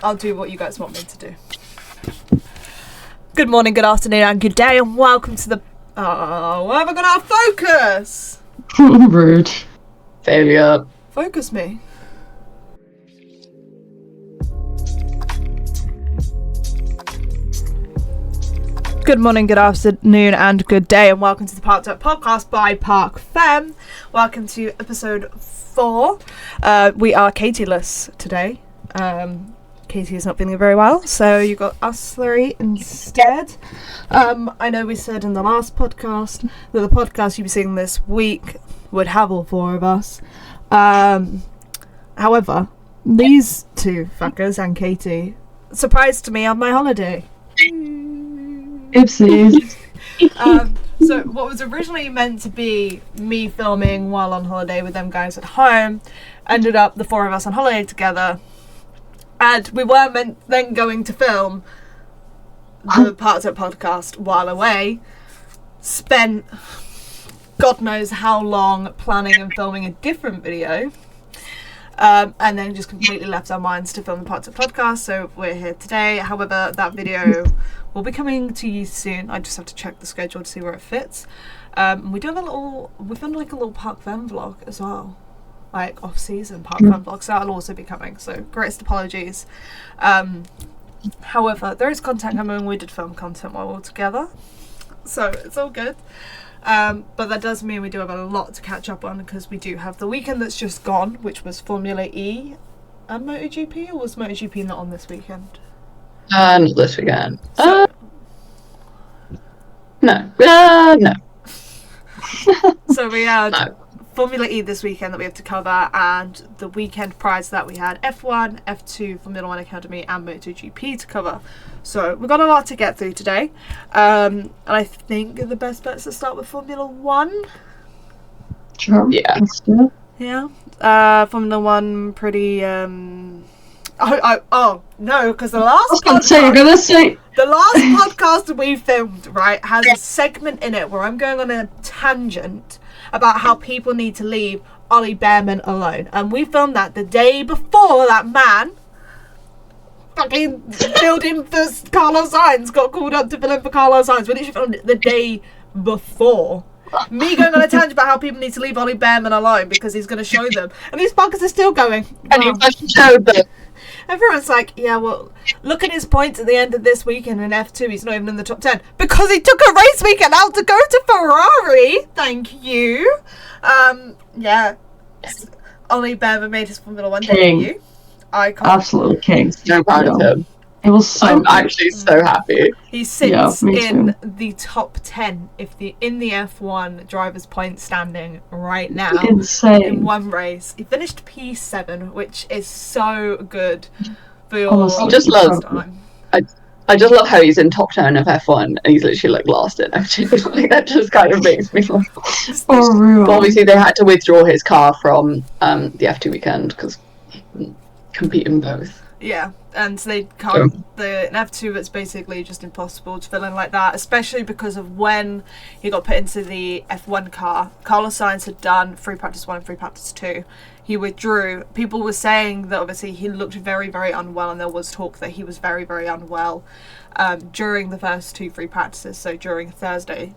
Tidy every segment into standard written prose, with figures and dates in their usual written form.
I'll do what you guys want me to do. Good morning, good afternoon, and good day, and welcome to the... why have I got out of focus? Rude. Failure. Focus me. Good morning, good afternoon, and good day, and welcome to the Parc'd podcast by Parc'd. Welcome to episode 4. We are Katie-less today. Katie is not feeling very well, so you got us three instead. I know we said in the last podcast that the podcast you'll be seeing this week would have all 4 of us. However, these two fuckers and Katie surprised me on my holiday. Oopsies. So what was originally meant to be me filming while on holiday with them guys at home ended up the 4 of us on holiday together, and we were then going to film the Parc'd podcast while away. Spent God knows how long planning and filming a different video, and then just completely left our minds to film the Parc'd podcast, so we're here today. However, that video will be coming to you soon. I just have to check the schedule to see where it fits. We filmed like a little Parc'd vlog as well, like off-season Parc'd vlog, so that'll also be coming, so greatest apologies. However, there is content coming. We did film content while we were together, so it's all good. But that does mean we do have a lot to catch up on, because we do have the weekend that's just gone, which was Formula E and MotoGP, or was MotoGP not on this weekend? Not this weekend. No. So we had No. Formula E this weekend that we have to cover, and the weekend prior to that we had F1, F2, Formula 1 Academy and MotoGP to cover. So we've got a lot to get through today. And I think the best bet is to start with Formula 1. Sure. Yeah. Let's do it. Yeah. Formula 1 pretty... Oh, no, because the last the last podcast we filmed, right, has a segment in it where I'm going on a tangent about how people need to leave OLLIE BEARMAN'S alone. And we filmed that the day before that man fucking filled in for Carlos Sainz, got called up to fill in for Carlos Sainz. We literally filmed it the day before. Me going on a tangent about how people need to leave OLLIE BEARMAN'S alone because he's going to show them. And these fuckers are still going. And you must show them. Everyone's like, yeah, well, look at his points at the end of this weekend in F2. He's not even in the top 10 because he took a race weekend out to go to Ferrari. Thank you. Yeah. OLLIE BEARMAN'S made his Formula 1 debut. Icon. Absolute king. So proud of him. It was so I'm good. actually so happy. He sits me in too. the top 10 in the F1 drivers' point standing right now. Insane. In one race. He finished P7, which is so good for your Honestly, I just love- time. I just love how he's in top 10 of F1 and he's literally like last in F2. Like, that just kind of makes me laugh. For real. But obviously they had to withdraw his car from the F2 weekend because he couldn't compete in both. Yeah, and so they can't. In F2, it's basically just impossible to fill in like that, especially because of when he got put into the F1 car. Carlos Sainz had done free practice 1 and free practice 2. He withdrew. People were saying that obviously he looked very, very unwell, and there was talk that he was very, very unwell during the first 2 free practices, so during the Thursday.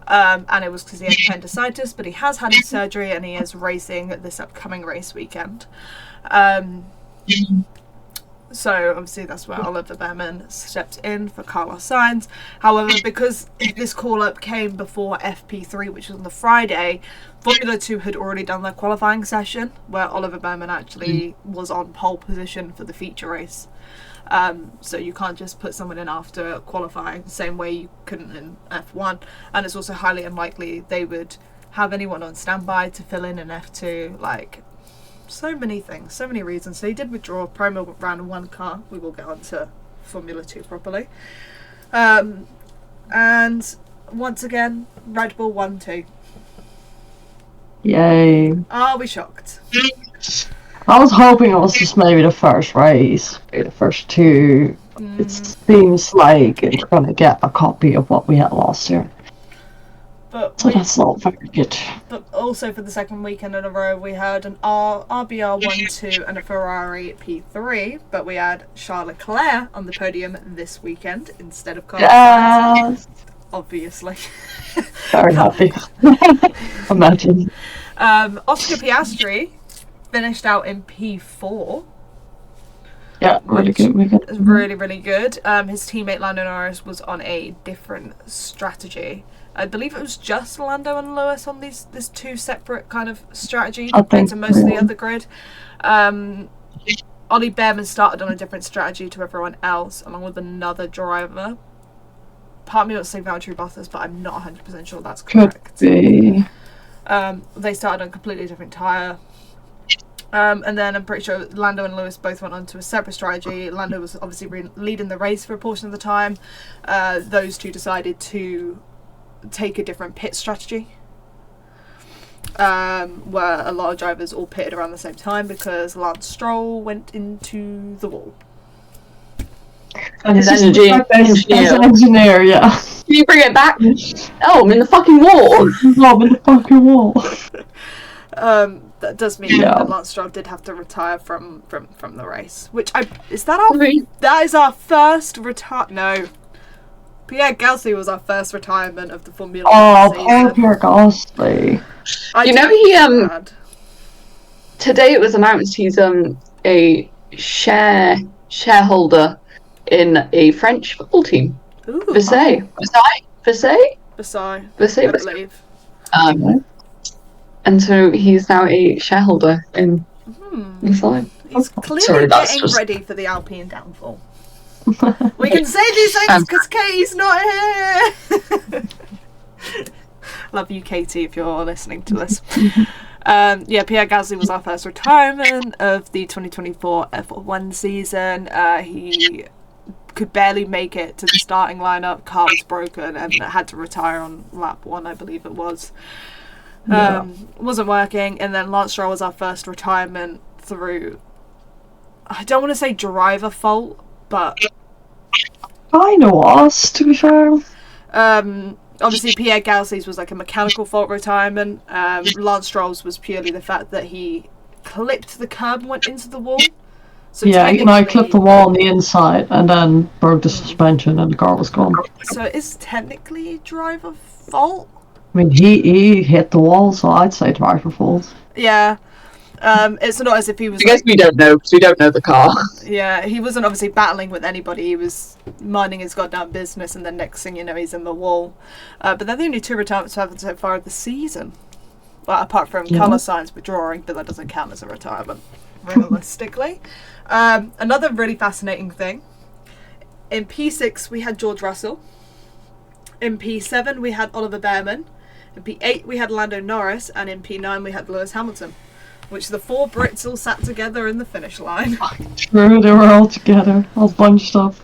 And it was because he had appendicitis, but he has had his surgery and he is racing this upcoming race weekend. So obviously that's where Oliver Bearman stepped in for Carlos Sainz. However, because this call-up came before FP3, which was on the Friday, Formula 2 had already done their qualifying session, where Oliver Bearman actually was on pole position for the feature race. So you can't just put someone in after qualifying the same way you couldn't in F1. And it's also highly unlikely they would have anyone on standby to fill in F2. Like, so many things, so many reasons. So he did withdraw. Promo ran 1 car. We will get on to Formula 2 properly. And once again, Red Bull 1-2. Yay. Are we shocked? I was hoping it was just maybe the first race, maybe the first 2. It seems like it's gonna get a copy of what we had last year. But So that's not very good. But also for the second weekend in a row, we had an RBR 1-2 and a Ferrari P3, but we had Charles Leclerc on the podium this weekend instead of Carlos Sainz, Yes. obviously. Very happy. Imagine. Oscar Piastri finished out in P4. Yeah, really good weekend. It was really, really good. His teammate Lando Norris was on a different strategy. I believe it was just Lando and Lewis on these two separate kind of strategies compared to most of the other grid. Ollie Bearman started on a different strategy to everyone else, along with another driver. Part of me wants to say Valtteri Bottas, but I'm not 100% sure that's correct. Could be. They started on a completely different tyre. And then I'm pretty sure Lando and Lewis both went on to a separate strategy. Lando was obviously leading the race for a portion of the time. Those two decided to take a different pit strategy, where a lot of drivers all pitted around the same time because Lance Stroll went into the wall. And his engineer, yeah. Can you bring it back? Oh, I'm in the fucking wall. I'm in the fucking wall. That does mean that Lance Stroll did have to retire from the race. Which that is our first no. Pierre Gasly was our first retirement of the Formula 1 season. Oh, Pierre Gasly. You know, today it was announced he's a shareholder in a French football team. Ooh. Versailles, I believe. And so he's now a shareholder in Versailles. He's clearly getting ready for the Alpine downfall. We can say these things because Katie's not here. Love you, Katie, if you're listening to this. Pierre Gasly was our first retirement of the 2024 F1 season. He could barely make it to the starting lineup. Car was broken and had to retire on lap 1, I believe it was. Wasn't working, and then Lance Stroll was our first retirement through, I don't want to say driver fault, but I know us, to be fair. Obviously Pierre Gasly's was like a mechanical fault retirement. Lance Stroll's was purely the fact that he clipped the curb and went into the wall. So I clipped the wall on the inside and then broke the suspension and the car was gone. So it's technically driver fault? I mean, he hit the wall, so I'd say driver fault. Yeah. It's not as if he was. I guess we don't know because we don't know the car. Yeah, he wasn't obviously battling with anybody. He was minding his goddamn business, and then next thing you know, he's in the wall. But they're the only 2 retirements we've had so far of the season. Well, apart from colour signs withdrawing, but that doesn't count as a retirement, realistically. Another really fascinating thing. In P6, we had George Russell. In P7, we had Oliver Bearman. In P8, we had Lando Norris. And in P9, we had Lewis Hamilton. Which the 4 Brits all sat together in the finish line. True, they were all together, all bunched up.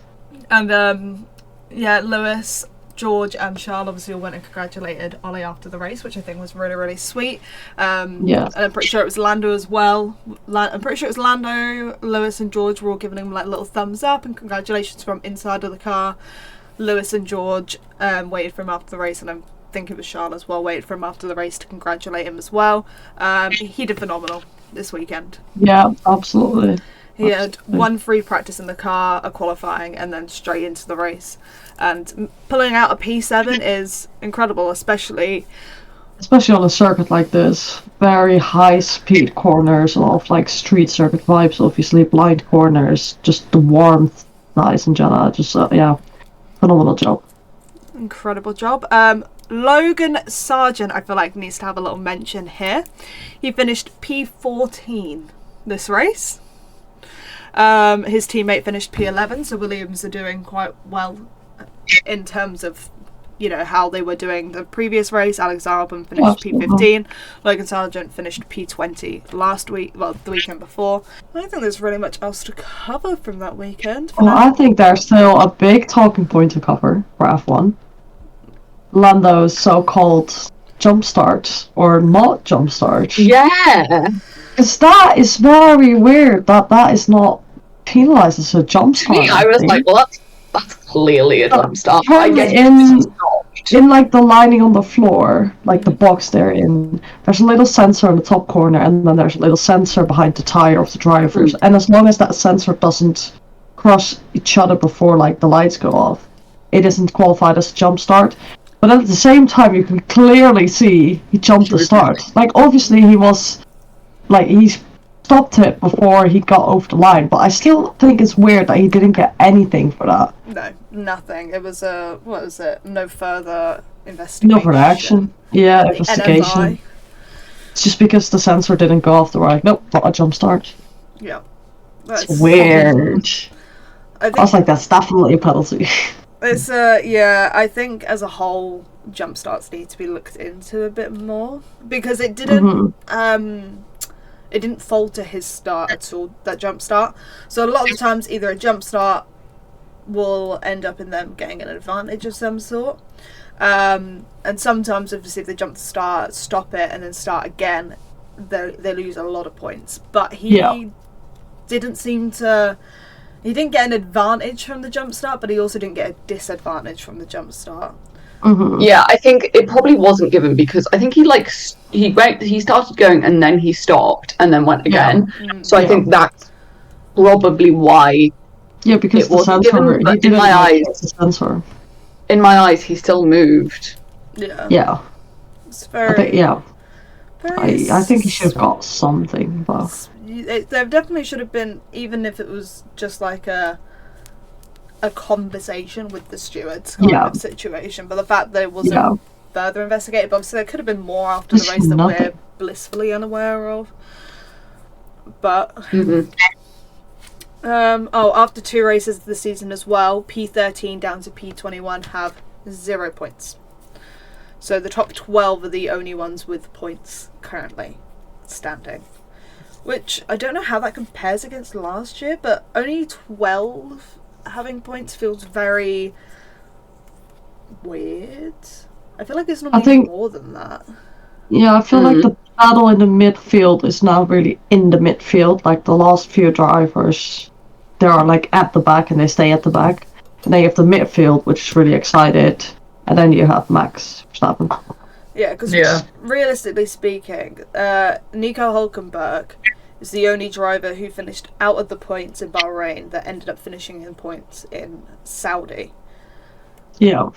And Lewis, George, and Charles obviously all went and congratulated Ollie after the race, which I think was really, really sweet. And I'm pretty sure it was Lando as well. I'm pretty sure it was Lando, Lewis, and George were all giving him like little thumbs up and congratulations from inside of the car. Lewis and George waited for him after the race, and I think it was Charles as well, waited for him after the race to congratulate him as well. He did phenomenal this weekend. Yeah, absolutely. He had 1 free practice in the car, a qualifying, and then straight into the race. And pulling out a P7 is incredible, especially on a circuit like this. Very high speed corners, a lot of like street circuit vibes, obviously blind corners, just the warmth, nice and Jenna, just phenomenal job. Incredible job. Logan Sargent, I feel like, needs to have a little mention here. He finished P14 this race. His teammate finished P11, so Williams are doing quite well in terms of, how they were doing the previous race. Alex Albon finished P15. Logan Sargent finished P20 the weekend before. I don't think there's really much else to cover from that weekend. I think there's still a big talking point to cover for F1. Lando's so-called jump start or not jump start. Yeah, because that is very weird that is not penalised as a jump start. I was like, well, that's clearly a jump start. I guess in like the lining on the floor, like the box they're in, there's a little sensor in the top corner, and then there's a little sensor behind the tire of the drivers. And as long as that sensor doesn't cross each other before like the lights go off, it isn't qualified as a jump start. But at the same time, you can clearly see he jumped the start. Like obviously he stopped it before he got over the line, but I still think it's weird that he didn't get anything for that. No, nothing. It was what was it? No further investigation. No further action. Yeah, investigation. NFI. It's just because the sensor didn't go off, they were like, nope, not a jump start. Yeah. It's weird. I was like, that's definitely a penalty. It's yeah, I think as a whole, jump starts need to be looked into a bit more, because it didn't it didn't falter his start at all, that jump start. So a lot of the times either a jump start will end up in them getting an advantage of some sort. And sometimes obviously if they jump the start, stop it and then start again, they lose a lot of points. But he didn't seem to... He didn't get an advantage from the jump start, but he also didn't get a disadvantage from the jump start. Yeah, I think it probably wasn't given because I think he started going and then he stopped and then went again. So I think that's probably why. Yeah, because it wasn't given. But in my eyes, he still moved. Yeah. Yeah. It's very. I think he should have got something, but there definitely should have been, even if it was just like a conversation with the stewards kind of situation. But the fact that it wasn't further investigated, but obviously there could have been more after the race that we're blissfully unaware of. But after 2 races of the season as well, P13 down to P21 have 0 points. So the top 12 are the only ones with points currently standing. Which, I don't know how that compares against last year, but only 12 having points feels very weird. I feel like it's normally more than that. Yeah, I feel like the battle in the midfield is now really in the midfield. Like the last few drivers, they are like at the back and they stay at the back. And then you have the midfield, which is really excited. And then you have Max Verstappen. Yeah, because realistically speaking, Nico Hülkenberg is the only driver who finished out of the points in Bahrain that ended up finishing in points in Saudi. Yeah.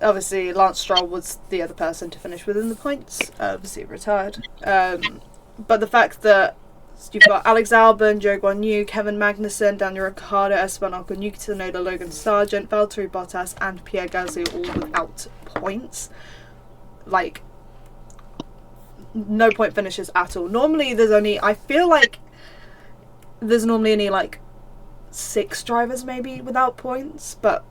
Obviously, Lance Stroll was the other person to finish within the points. Obviously, retired. But the fact that you've got Alex Albon, Zhou Guanyu, Kevin Magnussen, Daniel Ricciardo, Esteban Ocon, Yuki Tsunoda, Logan Sargent, Valtteri Bottas, and Pierre Gasly all without points. Like, no point finishes at all. Normally there's only, I feel like there's normally only like 6 drivers maybe without points, but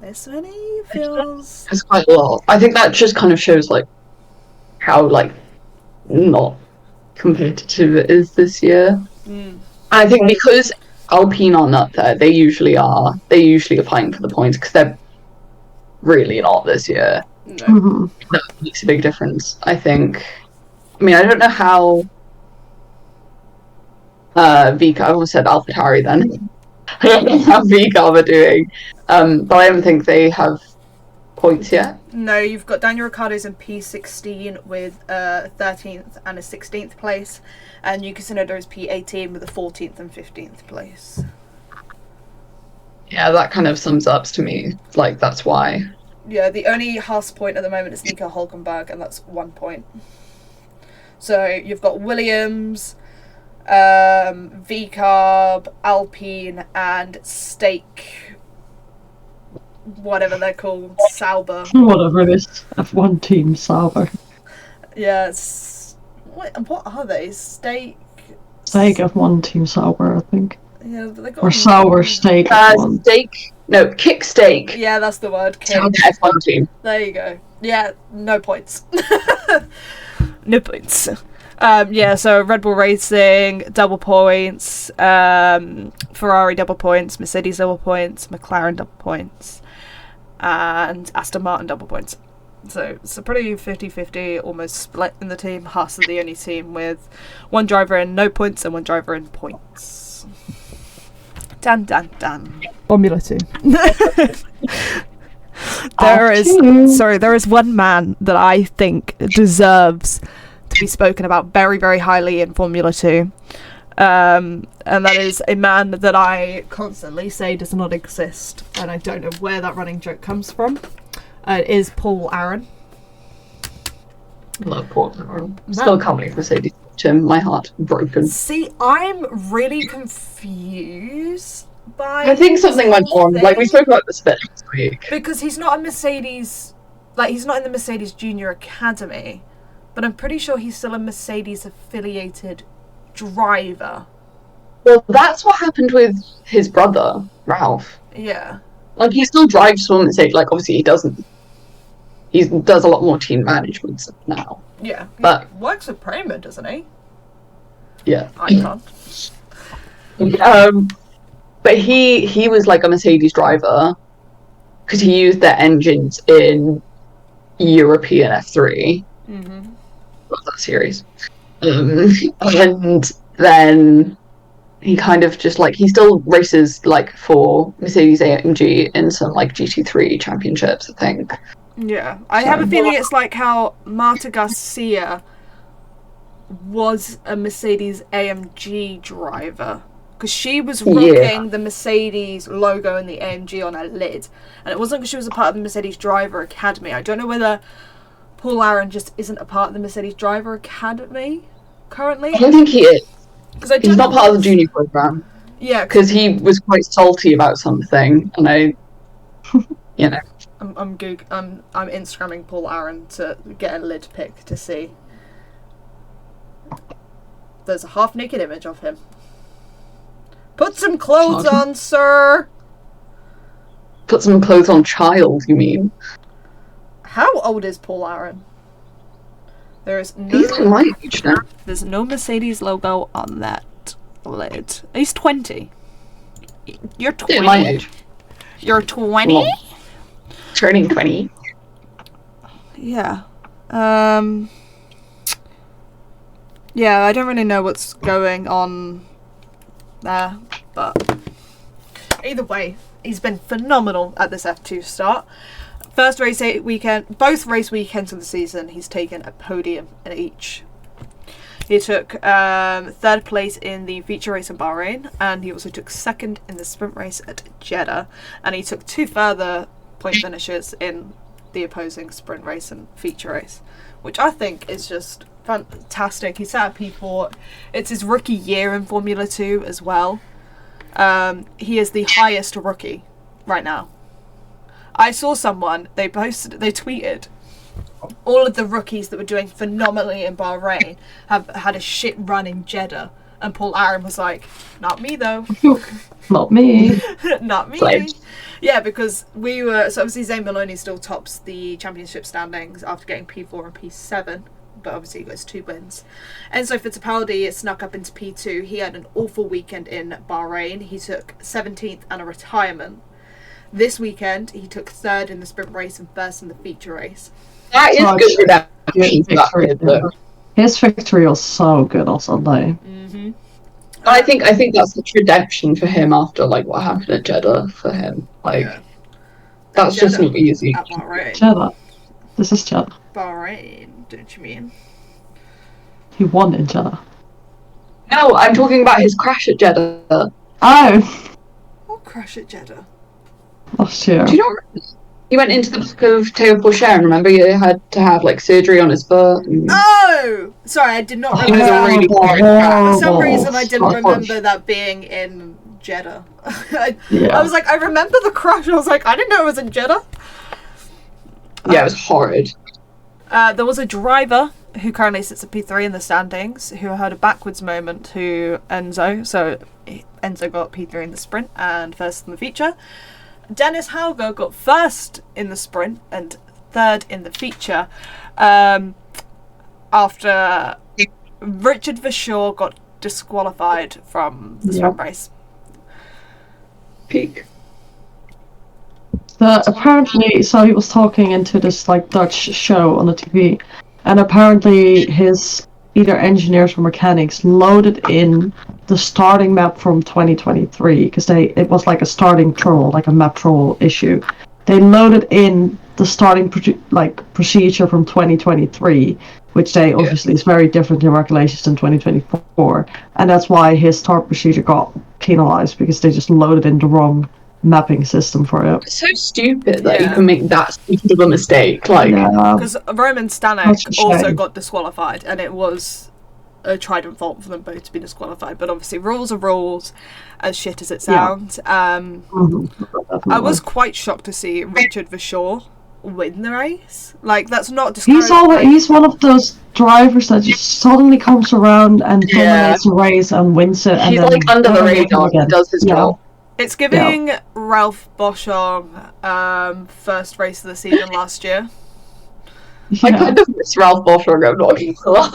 this many feels... It's quite a lot. I think that just kind of shows like how like not competitive it is this year. I think because Alpine aren't up there, they usually are fighting for the points because they're really not this year. No. That makes a big difference, I think. I mean, I don't know how Vika, I almost said AlphaTauri then. I don't know how Vika are doing, but I don't think they have points yet. No, you've got Daniel Ricciardo's in P16 with a 13th and a 16th place, and Yuki Tsunoda is P18 with a 14th and 15th place. Yeah, that kind of sums up to me. Like, that's why. Yeah, the only Haas point at the moment is Nico Hülkenberg, and that's 1 point. So you've got Williams, VCARB, Alpine, and Stake, whatever they're called, Sauber. Whatever it is, F1 team Sauber. Yeah, what are they? Stake F1 team Sauber, I think. Yeah, but they got or Sauber Stake. Stake. No, Kick Stake. Yeah, that's the word. Kick. F1 team. There you go. Yeah, no points. No points. Yeah, so Red Bull Racing, double points, Ferrari double points, Mercedes double points, McLaren double points, and Aston Martin double points. So it's a pretty 50-50, almost split in the team. Haas are the only team with 1 driver in no points and 1 driver in points. Dun dun dun. Formula 2. there is one man that I think deserves to be spoken about very, very highly in Formula 2. And that is a man that I constantly say does not exist, and I don't know where that running joke comes from. It is Paul Aaron. Love Paul Aaron. Still can't believe Mercedes to him. My heart broken. See, I'm really confused by. I think something went on. Like, we spoke about this a bit last week. Because he's not a Mercedes, like, he's not in the Mercedes Junior Academy, but I'm pretty sure he's still a Mercedes affiliated driver. Well, that's what happened with his brother, Ralph. Yeah. Like, he still drives for Mercedes. Like, obviously, he doesn't. He does a lot more team management stuff now. Yeah. But he works with Prima, doesn't he? Yeah. I can't. But he was like a Mercedes driver because he used their engines in European F3. Mm-hmm. Love that series. And then he kind of just like, he still races like for Mercedes AMG in some like GT3 championships, I think. Yeah, I have a feeling it's like how Marta Garcia was a Mercedes AMG driver, because she was rocking the Mercedes logo and the AMG on her lid, and it wasn't because she was a part of the Mercedes Driver Academy. I don't know whether Paul Aaron just isn't a part of the Mercedes Driver Academy currently. I don't think he is. He's not part of the junior program. Yeah, because he was quite salty about something, and I, you know. I'm Instagramming Paul Aaron to get a lid pic to see. There's a half-naked image of him. Put some clothes on, sir! Put some clothes on, child, you mean? How old is Paul Aaron? There's no... He's my age now. There's no Mercedes logo on that lid. He's 20. You're 20? Yeah, my age. You're 20? Well, turning 20. Yeah. Yeah, I don't really know what's going on there, but either way, he's been phenomenal at this F2 start. First race weekend, both race weekends of the season, he's taken a podium in each. He took third place in the feature race in Bahrain, and he also took second in the sprint race at Jeddah, and he took 2 further point finishes in the opposing sprint race and feature race, which I think is just fantastic. He set up P4. It's his rookie year in Formula 2 as well. He is the highest rookie right now. I saw someone, they tweeted, all of the rookies that were doing phenomenally in Bahrain have had a shit run in Jeddah. And Paul Aaron was like, not me though. Not me. Not me. Flames. Yeah, because we were, so obviously Zane Maloney still tops the championship standings after getting P4 and P7. But obviously he gets 2 wins. Enzo Fittipaldi snuck up into P2. He had an awful weekend in Bahrain. He took 17th and a retirement. This weekend, he took 3rd in the sprint race and 1st in the feature race. That is good. His victory was so good on Sunday. Mm-hmm. I think that's the redemption for him after like what happened at Jeddah for him. Like that's Jeddah, just not easy. At Bahrain. Jeddah. This is Jeddah. Bahrain, don't you mean? He won in Jeddah. No, I'm talking about his crash at Jeddah. Oh! What crash at Jeddah? Last year. Do you know? He went into the back of Théo Pourchaire, and remember he had to have like surgery on his foot. And... Oh! Sorry, I did not It was remember a that. really hard crash. For some reason, I didn't remember that being in Jeddah. I was like, I remember the crash. I was like, I didn't know it was in Jeddah. Yeah, it was horrid. There was a driver who currently sits at P3 in the standings who had a backwards moment to Enzo. So Enzo got P3 in the sprint and 1st in the feature. Dennis Hauger got 1st in the sprint and 3rd in the feature after Richard Verschoor got disqualified from the sprint race. Peak. Apparently, so he was talking into this like Dutch show on the TV, and apparently his either engineers or mechanics loaded in the starting map from 2023 because it was like a starting troll, like a map troll issue, they loaded in the starting procedure from 2023, which they obviously is very different in regulations than 2024, and that's why his start procedure got penalized, because they just loaded in the wrong mapping system for it. It's so stupid that you can make that stupid of a mistake. Like, because Roman Stanek also got disqualified, and it was a trident fault for them both to be disqualified. But obviously, rules are rules, as shit as it sounds. I was quite shocked to see Richard Verschoor win the race. Like, that's not discouraging. He's one of those drivers that just suddenly comes around and dominates a race and wins it. He's and like under the radar. He does his job. It's giving Ralph Boschung first race of the season last year. I kind of miss Ralph Boschung, I'm not going to lie.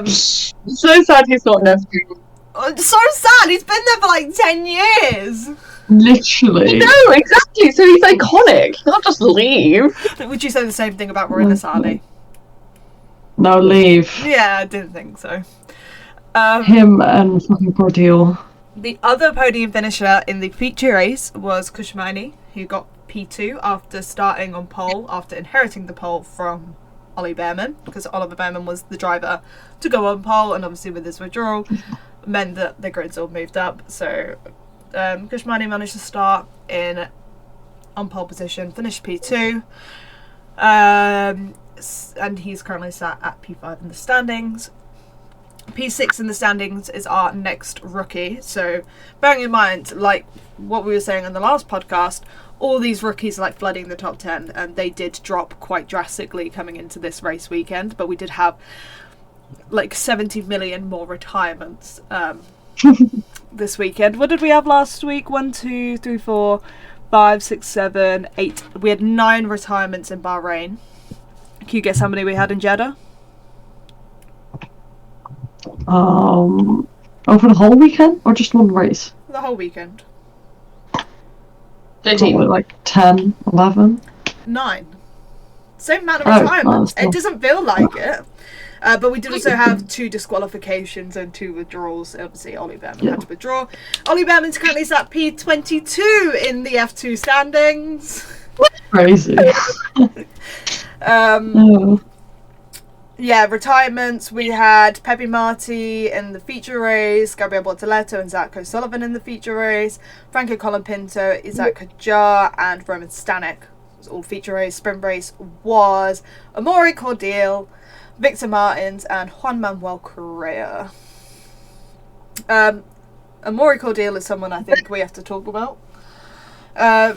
So sad he's not in F2. So sad, he's been there for like 10 years. Literally. No, exactly, so he's iconic. He can't just leave. Would you say the same thing about Marina Sali? No, leave. Yeah, I didn't think so. Him and fucking Cordeal. The other podium finisher in the feature race was Kushmani, who got P2 after starting on pole, after inheriting the pole from Ollie Bearman, because Oliver Bearman was the driver to go on pole, and obviously with his withdrawal meant that the grids all moved up. So Kushmani managed to start on pole position, finished P2, and he's currently sat at P5 in the standings. P6 in the standings is our next rookie. So bearing in mind, like what we were saying in the last podcast, all these rookies are like flooding the top 10, and they did drop quite drastically coming into this race weekend, but we did have like 70 million more retirements this weekend. What did we have last week? 1, 2, 3, 4, 5, 6, 7, 8. We had 9 retirements in Bahrain. Can you guess how many we had in Jeddah? Over the whole weekend or just one race? The whole weekend. 13. Probably like 10, 11. 9. Same amount of retirements. It doesn't feel like it. But we did also have 2 disqualifications and 2 withdrawals. Obviously, Ollie Bearman had to withdraw. Ollie Bearman's currently sat P22 in the F2 standings. Crazy. Yeah, retirements. We had Pepe Marti in the feature race, Gabriel Bortoletto and Zach O'Sullivan in the feature race, Franco Colapinto, Isaac Kajar, and Roman Stanek. It was all feature race. Sprint race was Amaury Cordeal, Victor Martins, and Juan Manuel Correa. Amaury Cordeal is someone I think we have to talk about.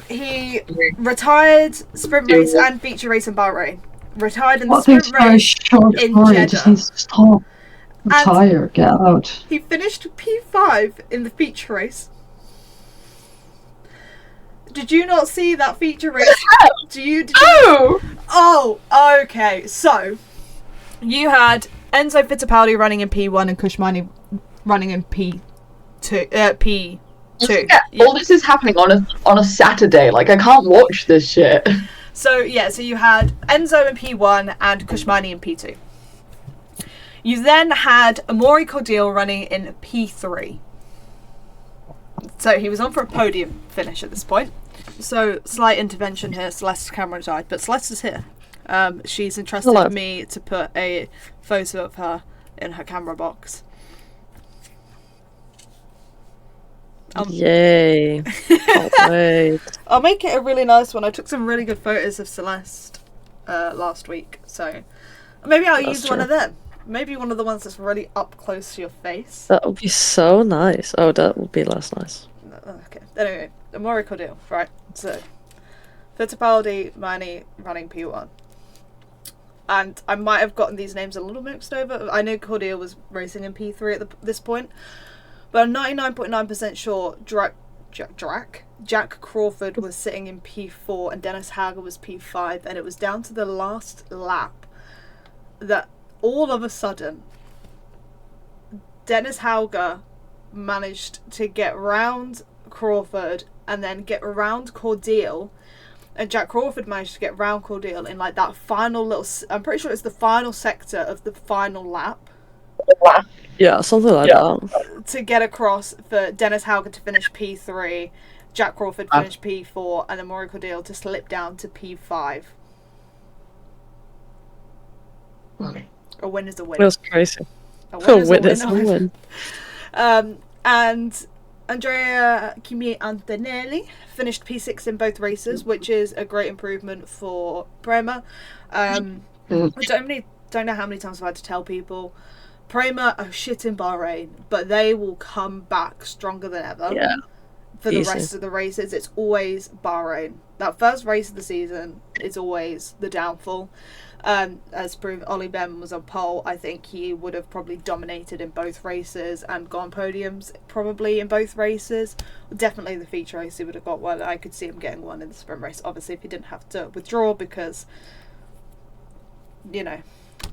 He retired sprint race and feature race in Bahrain. Retired in the sprint race in Jeddah. Just needs to stop. Retire, get out. He finished P5 in the feature race. Did you not see that feature race? Oh, okay. So, you had Enzo Fittipaldi running in P1 and Kushmani running in P2. Yeah, all this is happening on a Saturday. Like, I can't watch this shit. So you had Enzo in P1 and Kushmani in P2. You then had Amaury Cordeal running in P3. So he was on for a podium finish at this point. So slight intervention here. Celeste's camera died, but Celeste is here. She's entrusted me to put a photo of her in her camera box. Yay. Can't wait. I'll make it a really nice one. I took some really good photos of Celeste last week, so maybe I'll use one of them. Maybe one of the ones that's really up close to your face. That would be so nice. Oh, that would be less nice. Okay. Anyway, Amaury Cordeal. Right. So, Fittipaldi, Mani running P1. And I might have gotten these names a little mixed over. I know Cordeal was racing in P3 at this point. But I'm 99.9% sure Jack Crawford was sitting in P4 and Dennis Hauger was P5, and it was down to the last lap that all of a sudden Dennis Hauger managed to get round Crawford and then get round Cordeal, and Jack Crawford managed to get round Cordeal in like that final little, I'm pretty sure it's the final sector of the final lap. Yeah, something like that. To get across for Dennis Hauger to finish P3 Jack Crawford finished P4, and then Maury Cordeal to slip down to P5. A win is a win. That's crazy. A Win win is a win. And Andrea Kimi Antonelli finished P6 in both races, which is a great improvement for Prema. I don't know how many times I've had to tell people, Prema are shit in Bahrain, but they will come back stronger than ever. Yeah. For the rest of the races, it's always Bahrain. That first race of the season is always the downfall. As proved, Ollie Ben was on pole. I think he would have probably dominated in both races and gone podiums probably in both races. Definitely the feature race he would have got one. I could see him getting one in the sprint race, obviously, if he didn't have to withdraw because, you know,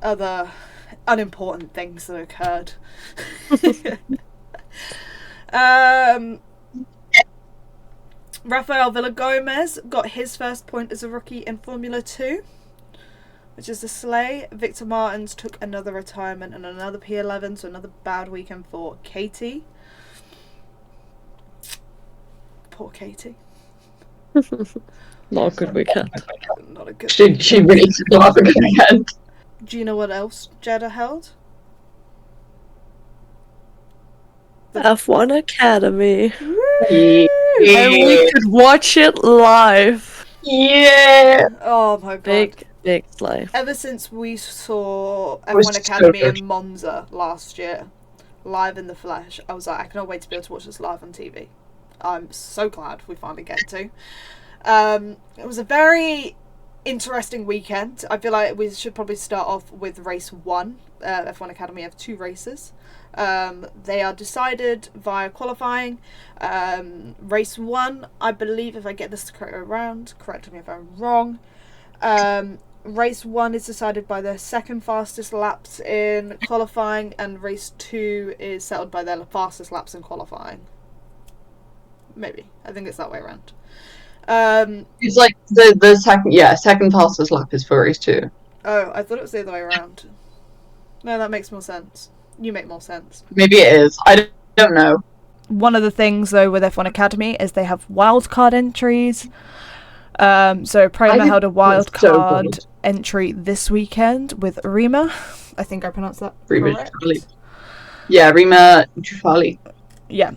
other unimportant things that occurred. Rafael Villagomez got his first point as a rookie in Formula 2, which is a slay. Victor Martins took another retirement and another P11, so another bad weekend for Katie. Poor Katie. Not a good weekend. Not a good She really did not have a good weekend. Do you know what else Jeddah held? F1 Academy. Yeah. And we could watch it live. Yeah. Oh my god. Big slay. Ever since we saw was F1 so Academy good. in Monza last year, live in the flesh, I was like, I cannot wait to be able to watch this live on TV. I'm so glad we finally get to. It was a very interesting weekend. I feel like we should probably start off with race 1. F1 Academy have 2 races. They are decided via qualifying. Race 1, I believe, if I get this correct me if I'm wrong. Race 1 is decided by their second fastest laps in qualifying, and race 2 is settled by their fastest laps in qualifying. Maybe. I think it's that way around. It's like the second fastest lap is for race 2. Oh, I thought it was the other way around. No, that makes more sense. You make more sense. Maybe it is. I don't know. One of the things, though, with F1 Academy is they have wildcard entries. So Prema held a wildcard entry this weekend with Rima. I think I pronounced that correct. Yeah, Rima Jufali. Yeah.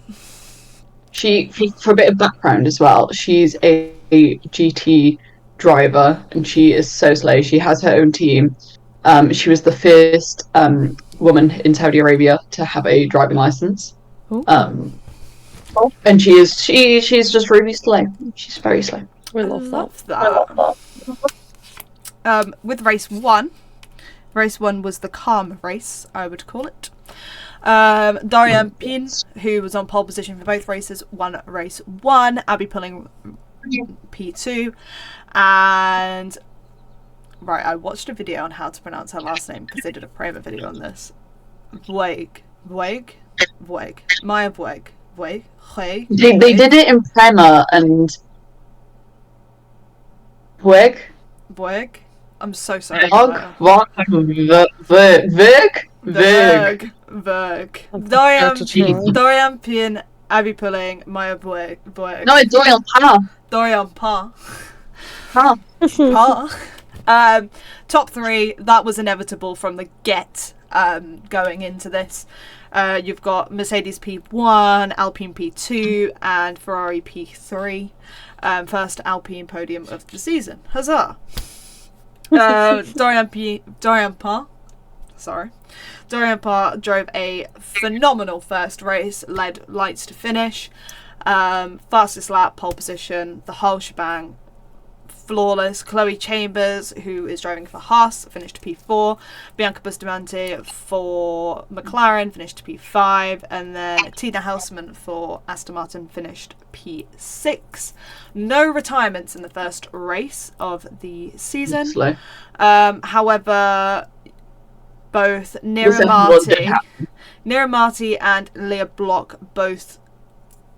She, for a bit of background as well, she's a GT driver and she is so slay. She has her own team. She was the first woman in Saudi Arabia to have a driving license. And she's just really slay. She's very slay. We love that. With race 1 was the calm race, I would call it. Dorian Pin, who was on pole position for both races, won race 1. Abby pulling P2. And right, I watched a video on how to pronounce her last name because they did a private video on this. Maya Vueg. They did it in Prema and Vueg. I'm so sorry. Verg. Dorian Pin, Abby Pulling, Maya Vueg. No, it's Dorian Pa. Dorian Pa. Pa. Top 3, that was inevitable from the get going into this. You've got Mercedes P1, Alpine P2, and Ferrari P3. First Alpine podium of the season. Huzzah! Dorian Pa drove a phenomenal first race, led lights to finish. Fastest lap, pole position, the whole shebang. Flawless. Chloe Chambers, who is driving for Haas, finished P4. Bianca Bustamante for McLaren finished P5, and then Tina Helsman for Aston Martin finished P6. No retirements in the first race of the season. However, both Nira Marti and Leah Block both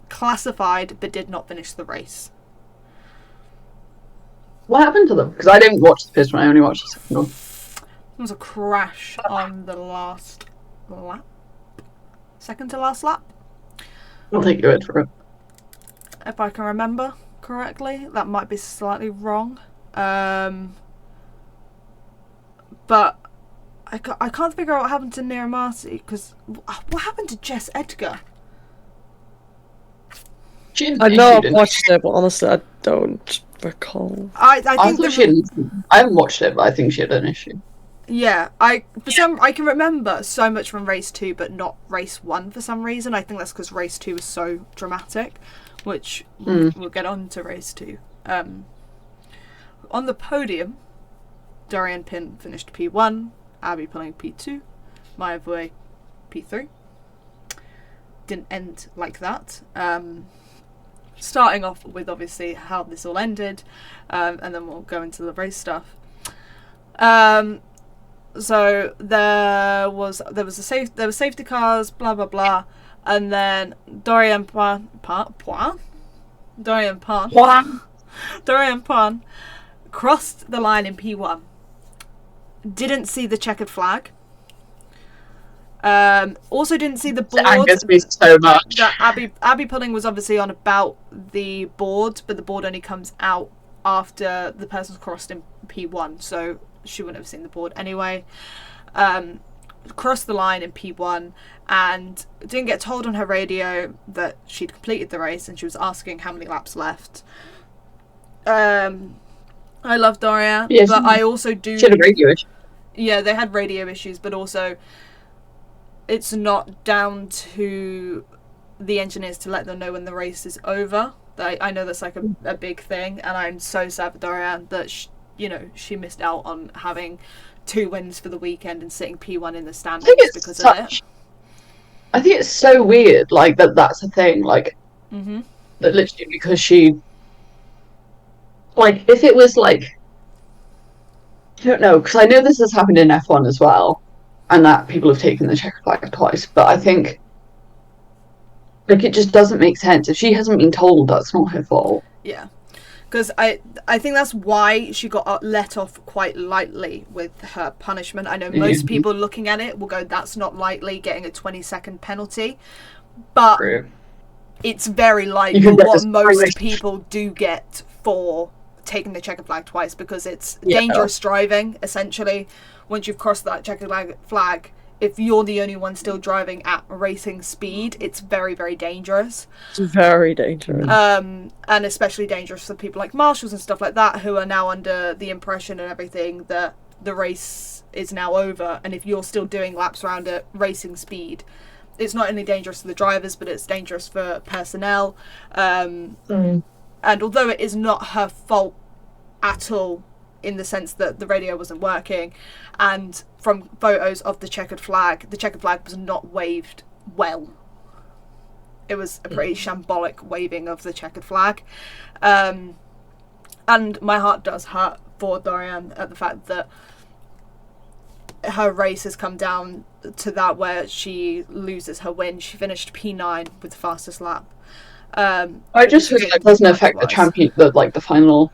classified but did not finish the race. What happened to them? Because I didn't watch the first one, I only watched the second one. There was a crash on the last lap. Second to last lap. I'll take your word for it. if I can remember correctly. That might be slightly wrong. But I can't figure out what happened to Nira Marty, because what happened to Jess Edgar? I know I've watched it, but honestly, I don't recall. I think I haven't watched it, but I think she had an issue. Yeah, I can remember so much from race 2, but not race 1 for some reason. I think that's because race 2 was so dramatic, which we'll get on to race 2. On the podium, Dorian Pin finished P1, Abby Pulling P2, Maya Vui P3. Didn't end like that. Starting off with obviously how this all ended, and then we'll go into the race stuff. So there was safety cars, blah blah blah, and then Dorian Pan crossed the line in P1. Didn't see the checkered flag. Also didn't see the board. That angers me so much. That Abby Pulling was obviously on about the board, but the board only comes out after the person's crossed in P1, so she wouldn't have seen the board anyway. Crossed the line in P1 and didn't get told on her radio that she'd completed the race, and she was asking how many laps left. I love Doria, yes, but I also do... She had a radio issue. Yeah, they had radio issues, but also it's not down to the engineers to let them know when the race is over. I know that's like a big thing, and I'm so sad for Dorian that she missed out on having 2 wins for the weekend and sitting P1 in the standings because of it. I think it's so weird, like that's a thing, like that literally because she, like, if it was like, I don't know, because I know this has happened in F1 as well, and that people have taken the checkered flag twice, but I think like it just doesn't make sense. If she hasn't been told, that's not her fault. Yeah. Because I think that's why she got let off quite lightly with her punishment. I know most people looking at it will go, that's not lightly, getting a 20-second penalty. But it's very likely what most people do get for taking the checkered flag twice, because it's dangerous driving, essentially. Once you've crossed that checkered flag, if you're the only one still driving at racing speed, it's very, very dangerous. It's very dangerous. And especially dangerous for people like marshals and stuff like that, who are now under the impression and everything that the race is now over. And if you're still doing laps around at racing speed, it's not only dangerous for the drivers, but it's dangerous for personnel. And although it is not her fault at all, in the sense that the radio wasn't working, and from photos of the checkered flag was not waved well. It was a pretty shambolic waving of the checkered flag. And my heart does hurt for Dorian at the fact that her race has come down to that where she loses her win. She finished P9 with the fastest lap. I just feel like it doesn't affect the final.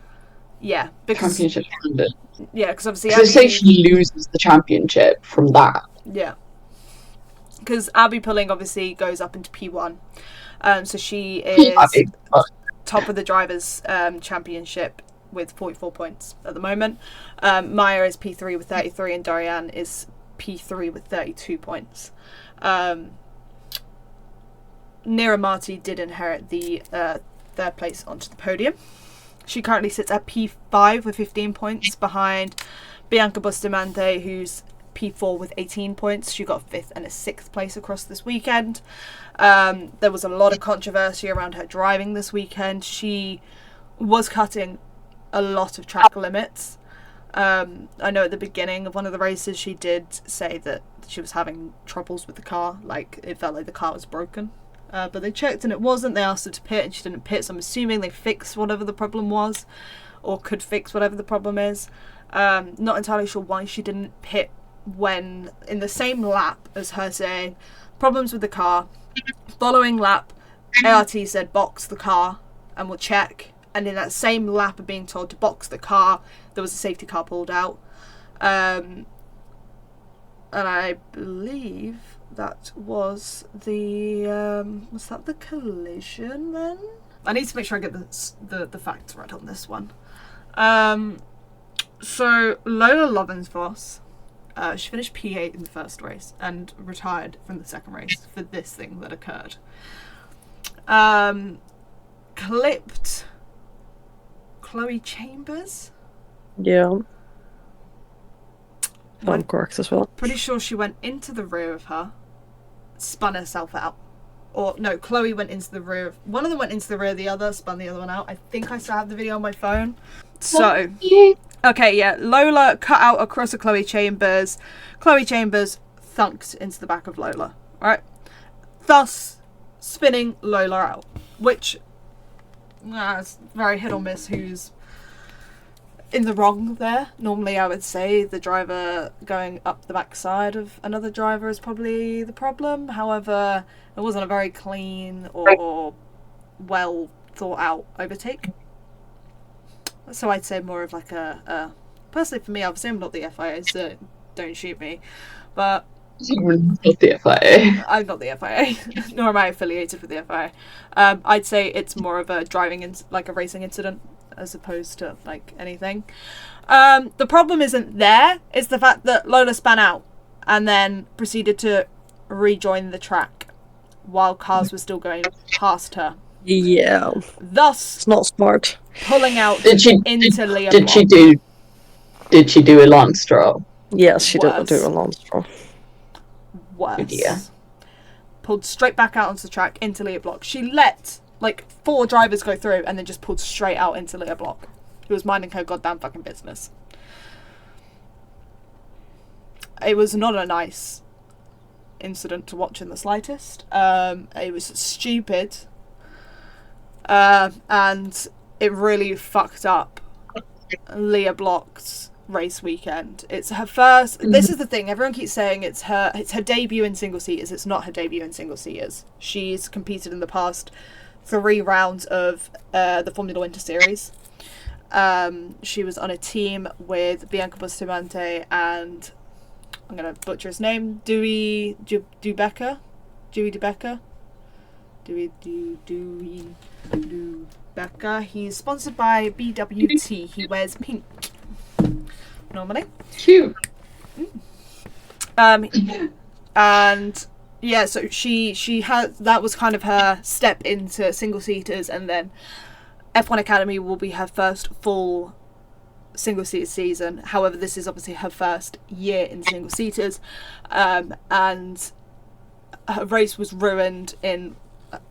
Yeah, because championship standard. Yeah, because obviously Abby, say she loses the championship from that. Yeah, because Abby Pulling obviously goes up into P1, so she is top of the drivers' championship with 44 points at the moment. Maya is P3 with 33, and Dorian is P3 with 32 points. Nira Marty did inherit the third place onto the podium. She currently sits at P5 with 15 points behind Bianca Bustamante, who's P4 with 18 points. She got 5th and a 6th place across this weekend. There was a lot of controversy around her driving this weekend. She was cutting a lot of track limits. I know at the beginning of one of the races she did say that she was having troubles with the car, like it felt like the car was broken. But they checked and it wasn't. They asked her to pit and she didn't pit, so I'm assuming they fixed whatever the problem was, or could fix whatever the problem is. Not entirely sure why she didn't pit when in the same lap as her saying problems with the car. Following lap, ART said box the car and we'll check, and in that same lap of being told to box the car, there was a safety car pulled out. And I believe that was the was that the collision then? I need to make sure I get the facts right on this one. So Lola Lovensvoss, she finished P8 in the first race and retired from the second race for this thing that occurred. Clipped Chloe Chambers. Yeah. I'm correct as well. Pretty sure she went into the rear of her, spun herself out. Or no, Chloe went into the rear. One of them went into the rear, the other spun the other one out. I think I still have the video on my phone. So, okay, yeah, Lola cut out across of Chloe Chambers. Chloe Chambers thunked into the back of Lola, right? Thus, spinning Lola out, which is very hit or miss who's in the wrong there. Normally I would say the driver going up the backside of another driver is probably the problem. However, it wasn't a very clean or well thought out overtake. So I'd say more of like a personally for me, obviously I'm not the FIA, so don't shoot me. But You're not the FIA. I'm not the FIA, nor am I affiliated with the FIA. I'd say it's more of a like a racing incident as opposed to like anything. The problem isn't there, it's the fact that Lola span out and then proceeded to rejoin the track while cars were still going past her. Yeah. Thus, It's not smart. pulling out into Leah Did she do a Lance Stroll? Yes, she did Worse. do a Lonstra. Worse. Oh dear. Pulled straight back out onto the track into Leah Block. She let like 4 drivers go through and then just pulled straight out into Leah Block, who was minding her goddamn fucking business. It was not a nice incident to watch in the slightest. It was stupid. And it really fucked up Leah Block's race weekend. It's her first. This is the thing. Everyone keeps saying it's her debut in single seaters. It's not her debut in single seaters. She's competed in the past 3 rounds of the Formula Winter Series. She was on a team with Bianca Bustamante and I'm gonna butcher his name. Dewey DeBecker. He's sponsored by BWT. He wears pink normally. Cute. And yeah, so she had, that was kind of her step into single seaters, and then F1 Academy will be her first full single seater season. However, this is obviously her first year in single seaters, and her race was ruined in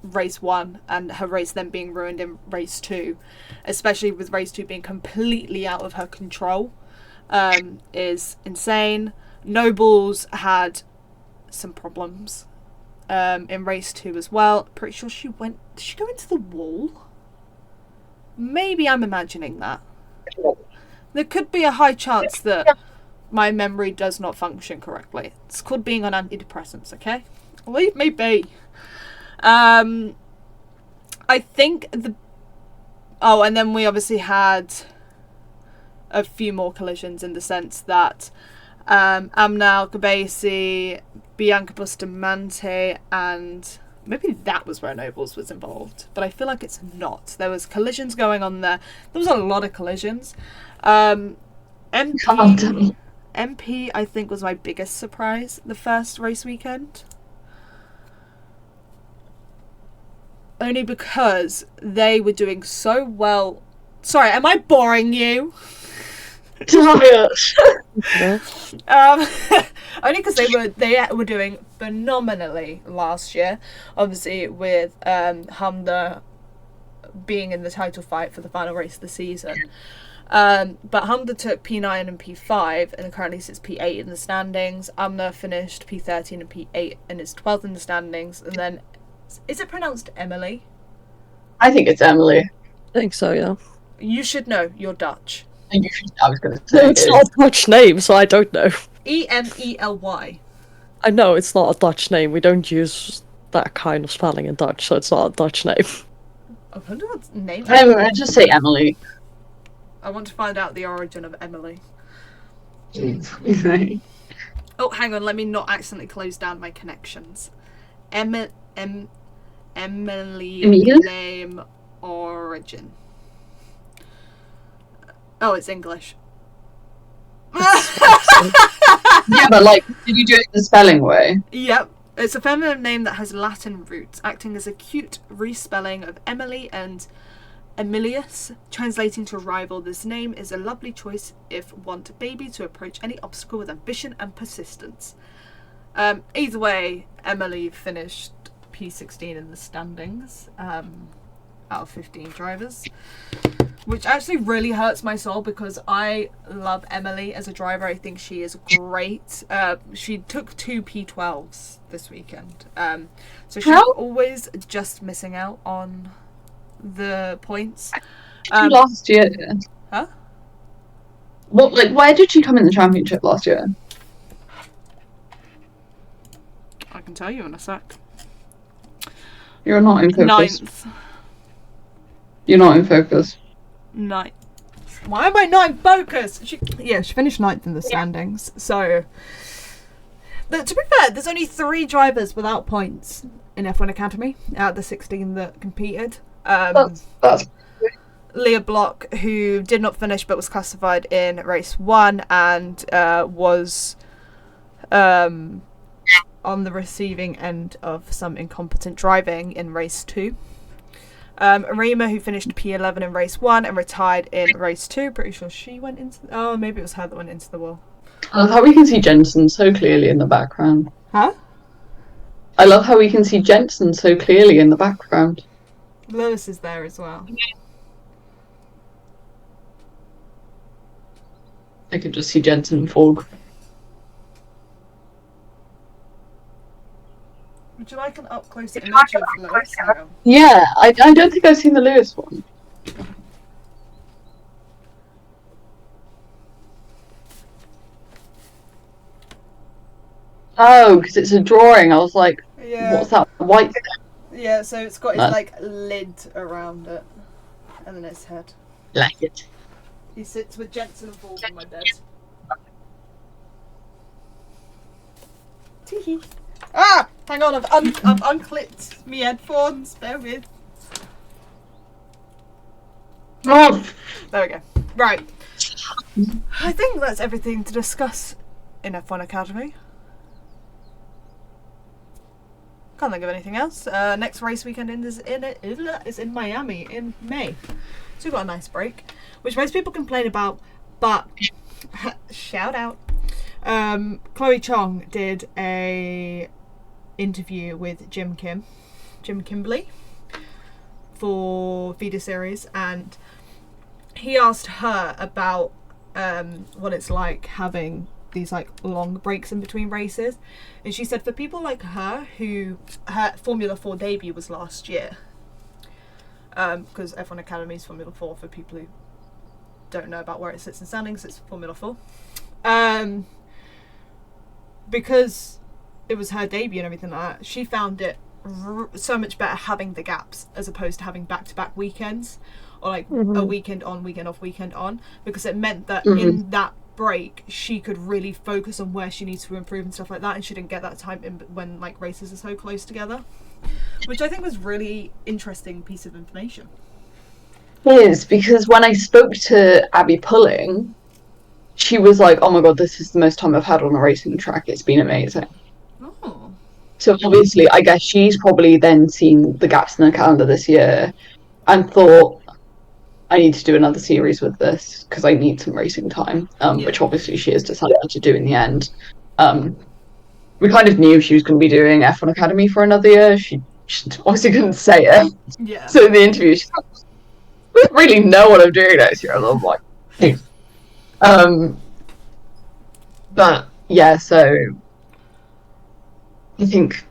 race 1 and her race then being ruined in race 2, especially with race 2 being completely out of her control. Is insane. Nobles had some problems in race 2 as well. Pretty sure did she go into the wall? Maybe I'm imagining that. There could be a high chance that my memory does not function correctly. It's called being on antidepressants, okay? Leave me be. I think and then we obviously had a few more collisions in the sense that Amna Kabasi, Bianca Bustamante, and maybe that was where Nobles was involved, but I feel like it's not. There was collisions going on there. There was a lot of collisions. MP I think was my biggest surprise the first race weekend. Only because they were doing so well. Sorry, am I boring you? Tired. Only because they were doing phenomenally last year. Obviously, with Hamda being in the title fight for the final race of the season. But Hamda took P9 and P5 and currently sits P8 in the standings. Amna finished P13 and P8 and is 12th in the standings. And then, is it pronounced Emily? I think it's Emily. I think so, yeah. You should know, you're Dutch. I was going to say It's not a Dutch name, so I don't know. Emely. I know it's not a Dutch name. We don't use that kind of spelling in Dutch, so it's not a Dutch name. I wonder what name. I just say Emily. I want to find out the origin of Emily. Right. Oh, hang on. Let me not accidentally close down my connections. Emily Emilia? name origin. Oh, it's English. Yeah, but like, did you do it the spelling way? Yep. It's a feminine name that has Latin roots, acting as a cute respelling of Emily and Emilius. Translating to rival, this name is a lovely choice if want a baby to approach any obstacle with ambition and persistence. Either way, Emily finished P16 in the standings out of 15 drivers, which actually really hurts my soul because I love Emily as a driver. I think she is great. She took 2 P12s this weekend, so she's always just missing out on the points. Last year. Huh? What? Like, where did she come in the championship last year? I can tell you in a sec. You're not in focus. 9th. You're not in focus. 9th. Why am I not in focus? She finished 9th in the standings. So, to be fair, there's only 3 drivers without points in F1 Academy out of the 16 that competed. That's Leah Block, who did not finish but was classified in race 1 and was on the receiving end of some incompetent driving in race 2. Arima, who finished P11 in race 1 and retired in race 2. Pretty sure she went into... Oh, maybe it was her that went into the wall. I love how we can see Jensen so clearly in the background. Huh? I love how we can see Jensen so clearly in the background. Lewis is there as well. I could just see Jensen and fog. Would you like an up-close image of Lewis? Yeah, I don't think I've seen the Lewis one. Oh, because it's a drawing. I was like, Yeah. what's that white thing? Yeah, so it's got his like lid around it, and then his head. Like it. He sits with Jensen and falls on my bed. Teehee. Ah! Hang on, I've unclipped me headphones. Bear with. Oh. There we go. Right. I think that's everything to discuss in F1 Academy. Can't think of anything else. Next race weekend is in Miami in May. So we've got a nice break, which most people complain about, but shout out. Chloe Chong did a interview with Jim Kimberly for Feeder Series, and he asked her about what it's like having these like long breaks in between races, and she said for people like her who her Formula 4 debut was last year, because F1 Academy is Formula 4 for people who don't know about where it sits in standings. It's Formula 4, because it was her debut and everything like that. She found it so much better having the gaps as opposed to having back-to-back weekends, or like a weekend on, weekend off, weekend on, because it meant that in that break she could really focus on where she needs to improve and stuff like that, and she didn't get that time in when like races are so close together, which I think was really interesting piece of information. It is, because when I spoke to Abby Pulling, she was like, oh my god, this is the most time I've had on a racing track, it's been amazing. Oh. So obviously I guess she's probably then seen the gaps in the calendar this year and thought, I need to do another series with this because I need some racing time, which obviously she has decided to do in the end. We kind of knew she was going to be doing F1 Academy for another year. She obviously couldn't say it. Yeah. So in the interview, she's like, I don't really know what I'm doing next year. And I'm like, hey. But yeah, so I think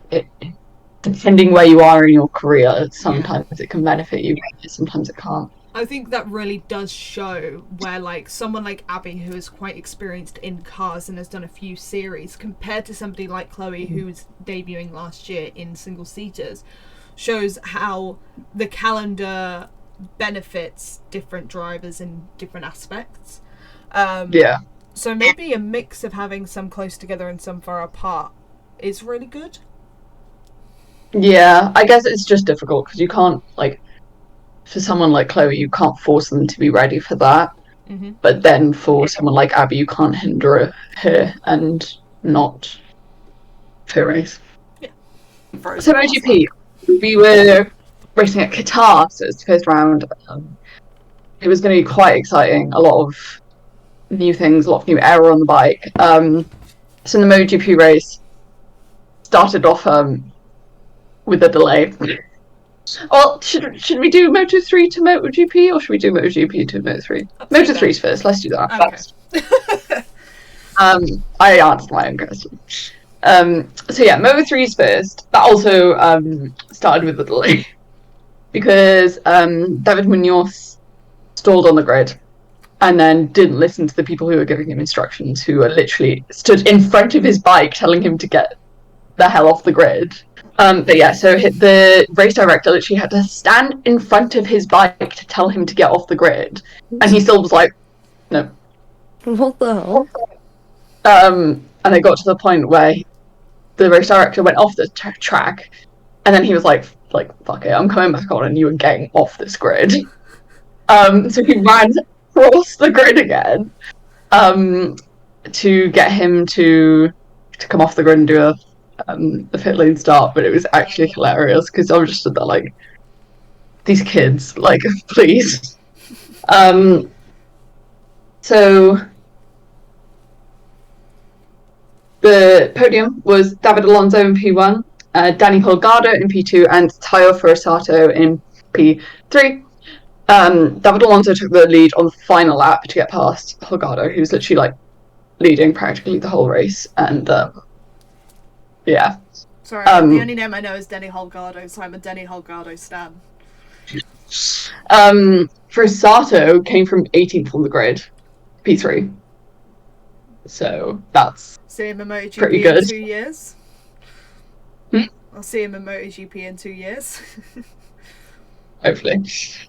depending where you are in your career, sometimes it can benefit you, sometimes it can't. I think that really does show where like someone like Abby, who is quite experienced in cars and has done a few series, compared to somebody like Chloe who was debuting last year in single seaters, shows how the calendar benefits different drivers in different aspects. So maybe a mix of having some close together and some far apart is really good. Yeah, I guess it's just difficult because you can't like for someone like Chloe, you can't force them to be ready for that. Mm-hmm. But then for someone like Abby, you can't hinder her and not her race. Yeah. So MotoGP, we were racing at Qatar, so it's the first round. It was going to be quite exciting. A lot of new things, a lot of new aero on the bike. So the MotoGP race started off with a delay. Well, should we do Moto3 to MotoGP, or should we do MotoGP to Moto3? Moto3's first. Let's do that first. I answered my own question. So yeah, Moto3's first. That also started with a delay because David Munoz stalled on the grid and then didn't listen to the people who were giving him instructions, who were literally stood in front of his bike telling him to get the hell off the grid. But yeah, so the race director literally had to stand in front of his bike to tell him to get off the grid, and he still was like, no. What the hell? And it got to the point where the race director went off the track, and then he was like, fuck it, I'm coming back on, and you are getting off this grid. So he ran across the grid again, to get him to come off the grid and do the pit lane start. But it was actually hilarious because I was just stood there like, these kids, like, please. So the podium was David Alonso in P1, Danny Holgado in P2, and Tayo Furusato in P3. David Alonso took the lead on the final lap to get past Holgado, who was literally like leading practically the whole race, and yeah. Sorry, the only name I know is Denny Holgado, so I'm a Denny Holgado stan. Furusato came from 18th on the grid, P3. So that's see him in MotoGP pretty good. In 2 years. I'll see him in MotoGP in 2 years. Hopefully.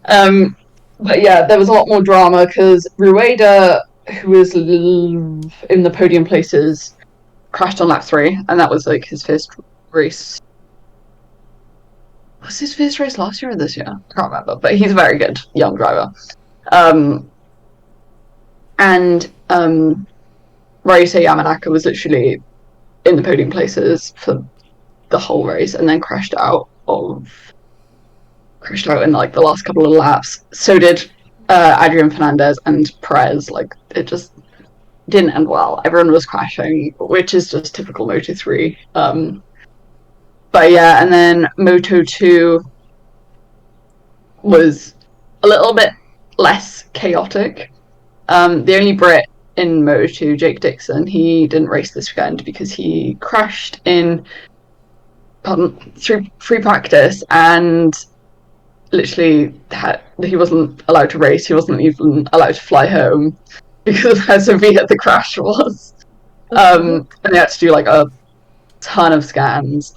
But yeah, there was a lot more drama because Rueda, who was in the podium places, crashed on lap 3, and that was like his first race. Was his first race last year or this year? I can't remember, but he's a very good young driver. And Ryuta Yamanaka was literally in the podium places for the whole race, and then crashed out in like the last couple of laps. So did Adrian Fernandez and Perez. Like, it just didn't end well. Everyone was crashing, which is just typical Moto3. But yeah, and then Moto2 was a little bit less chaotic. The only Brit in Moto2, Jake Dixon, he didn't race this weekend because he crashed in free practice, and literally he wasn't allowed to race. He wasn't even allowed to fly home because of how severe the crash was. And they had to do like a ton of scans.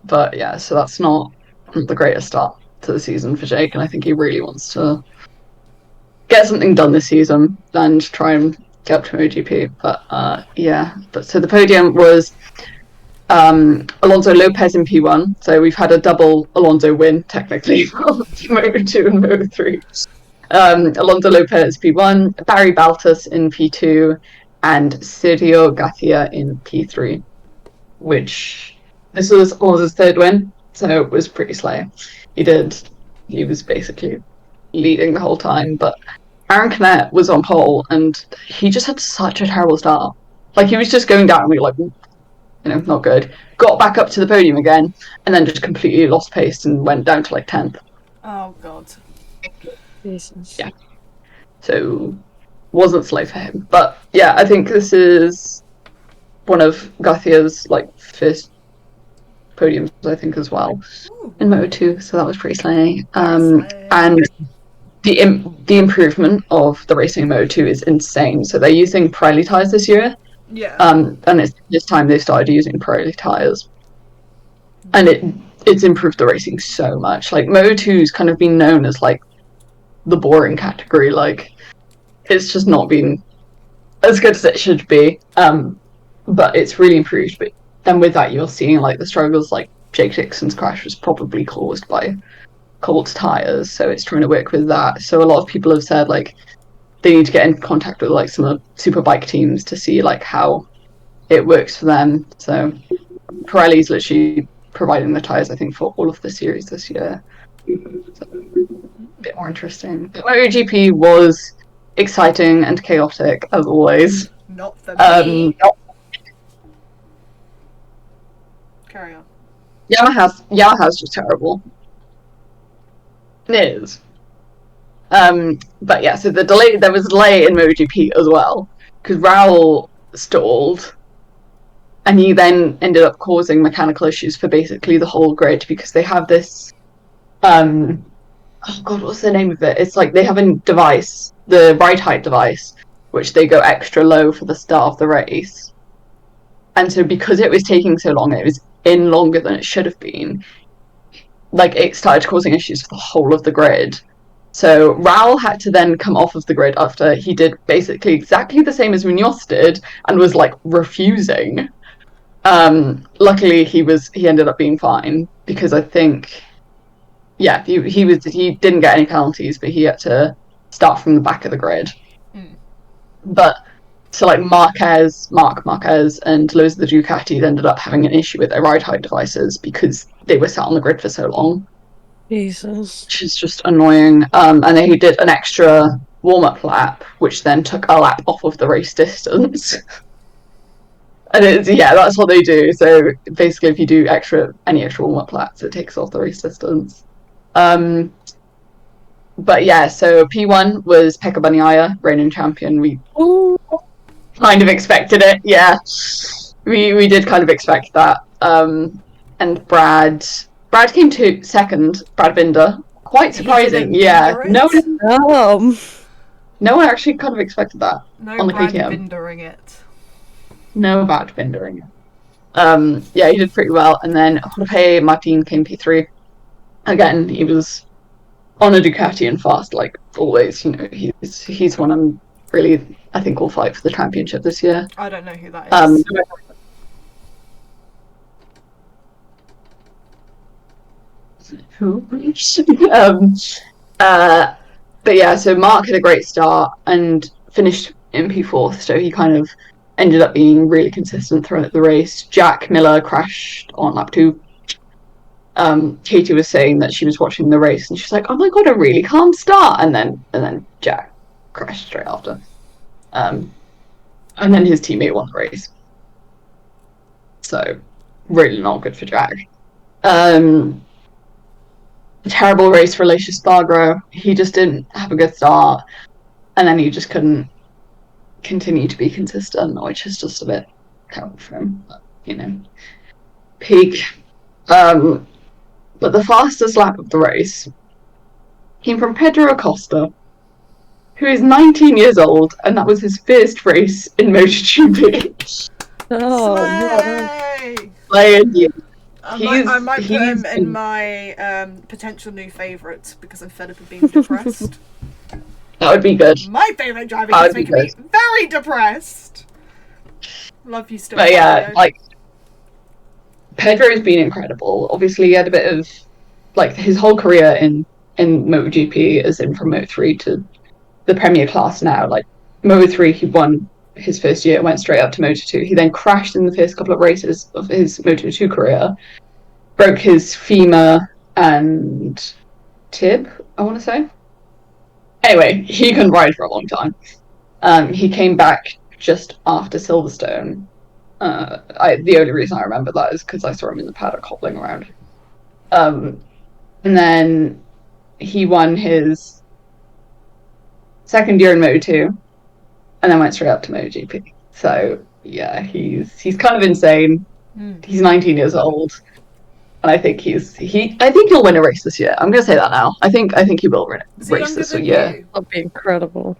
But yeah, so that's not the greatest start to the season for Jake, and I think he really wants to get something done this season and try and get up to MotoGP. But yeah, so the podium was Alonso Lopez in P1, so we've had a double Alonso win technically from Moto2 and Moto3. Alonso Lopez P1, Barry Baltus in P2, and Sergio Garcia in P3, which this was Alonso's third win, so it was pretty slay. He was basically leading the whole time, but Aaron Canet was on pole, and he just had such a terrible start. Like, he was just going down, and we were like, not good. Got back up to the podium again, and then just completely lost pace and went down to like 10th. Oh god. Jesus. Yeah. So, wasn't slow for him. But yeah, I think this is one of Garcia's like first podiums, I think, as well. Ooh. In Moto2, so that was pretty slay. And the improvement of the racing in Moto2 is insane. So they're using Pirelli tyres this year. Yeah. And it's this time they started using Pirelli tyres, and it's improved the racing so much. Like, Moto2's kind of been known as like the boring category. Like, it's just not been as good as it should be. But it's really improved. But then with that, you're seeing like the struggles. Like, Jake Dixon's crash was probably caused by cold tyres, so it's trying to work with that. So a lot of people have said like they need to get in contact with like some of the superbike teams to see like how it works for them. So Pirelli's literally providing the tyres, I think, for all of the series this year. So, a bit more interesting. But MotoGP was exciting and chaotic as always. Not for me. Carry on. Yamaha's just terrible. It is. But yeah, so there was a delay in MotoGP as well because Raul stalled, and he then ended up causing mechanical issues for basically the whole grid because they have this. Oh god, what's the name of it? It's like they have a device, the ride height device, which they go extra low for the start of the race, and so because it was taking so long, it was in longer than it should have been. Like it started causing issues for the whole of the grid. So Raul had to then come off of the grid after he did basically exactly the same as Munoz did and was like refusing. Luckily he ended up being fine because I think he didn't get any penalties, but he had to start from the back of the grid. But so like Mark Marquez and loads of the Ducatis ended up having an issue with their ride height devices because they were sat on the grid for so long. Jesus. Which is just annoying. And then he did an extra warm-up lap, which then took a lap off of the race distance. And that's what they do. So basically, if you do any extra warm-up laps, it takes off the race distance. But yeah, so P1 was Pecco Bagnaia, reigning champion. We kind of expected it. Yeah, we did kind of expect that. And Brad came to second. Brad Binder, quite surprising. Yeah, no one actually kind of expected that on the KTM. Bindering it. No Brad Bindering it. Yeah, he did pretty well. And then Jorge Martin came P3. Again, he was on a Ducati and fast, like always. You know, he's one I'm really, I think, will fight for the championship this year. I don't know who that is. But yeah, so Mark had a great start and finished in P4th, so he kind of ended up being really consistent throughout the race. Jack Miller crashed on lap 2. Katie was saying that she was watching the race and she's like, "Oh my god, a really calm start," and then Jack crashed straight after. And then his teammate won the race. So really not good for Jack. Terrible race for Aleix Spargaro. He just didn't have a good start, and then he just couldn't continue to be consistent, which is just a bit terrible for him. But, you know, peak. But the fastest lap of the race came from Pedro Acosta, who is 19 years old, and that was his first race in MotoGP. Oh, Slay! I might put him in my potential new favourites because I'm fed up of being depressed. That would be good. My favourite driving is making me very depressed. Love you still. But yeah, like Pedro's been incredible. Obviously, he had a bit of like his whole career in MotoGP, as in from Moto3 to the Premier class now. Like Moto3, he won his first year, went straight up to Moto2. He then crashed in the first couple of races of his Moto2 career, broke his femur and tib, I want to say. Anyway, he couldn't ride for a long time. He came back just after Silverstone. The only reason I remember that is because I saw him in the paddock hobbling around. And then he won his second year in Moto2, and then went straight up to MotoGP. So yeah, he's kind of insane. He's 19 years old, and I think he'll win a race this year. I'm gonna say that now. I think he will win a race this year. That'd be incredible.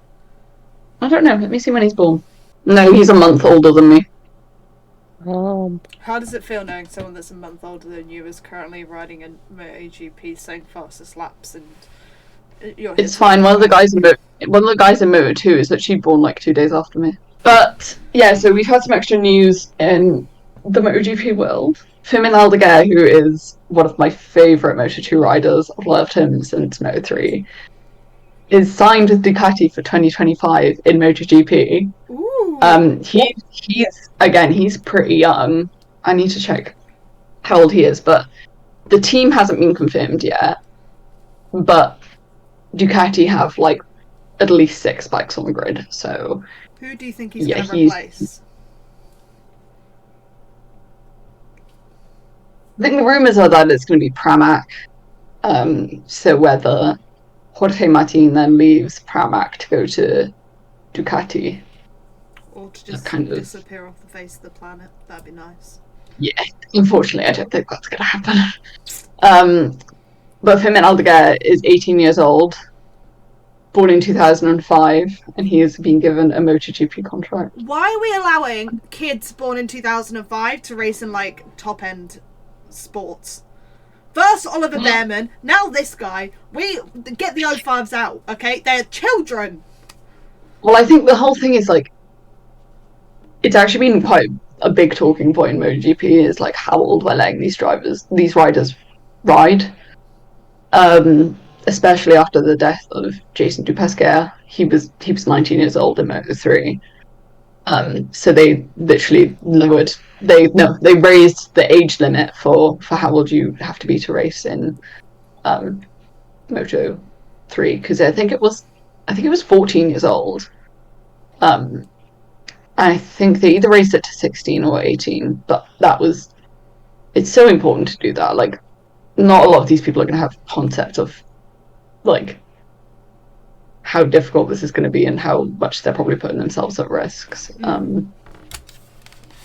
I don't know. Let me see when he's born. No, he's a month older than me. How does it feel knowing someone that's a month older than you is currently riding in MotoGP, saying fastest laps, and it's fine. One of the guys in Moto2 is actually born like 2 days after me. But yeah, so we've had some extra news in the MotoGP world. Firmin Aldeguer, who is one of my favourite Moto2 riders, I've loved him since Moto3, is signed with Ducati for 2025 in MotoGP. Ooh. He's pretty young. I need to check how old he is, but the team hasn't been confirmed yet. But Ducati have like at least 6 bikes on the grid, so Who do you think he's going to replace? I think the rumours are that it's going to be Pramac. So whether Jorge Martin then leaves Pramac to go to Ducati. Or to just disappear off the face of the planet. That'd be nice. Yeah, unfortunately, I don't think that's going to happen. But Firmin Aldeguer is 18 years old, born in 2005, and he has been given a MotoGP contract. Why are we allowing kids born in 2005 to race in, like, top-end sports? First Oliver Bearman, now this guy. We get the 05s out, okay? They're children. Well, I think the whole thing is, like, it's actually been quite a big talking point in MotoGP is, like, how old we're letting these riders ride. Especially after the death of Jason Dupasquier. He was 19 years old in Moto3. So they literally they raised the age limit for how old you have to be to race in Moto3, because I think it was 14 years old. I think they either raised it to 16 or 18, but it's so important to do that. Like, not a lot of these people are going to have concept of like how difficult this is going to be and how much they're probably putting themselves at risks. And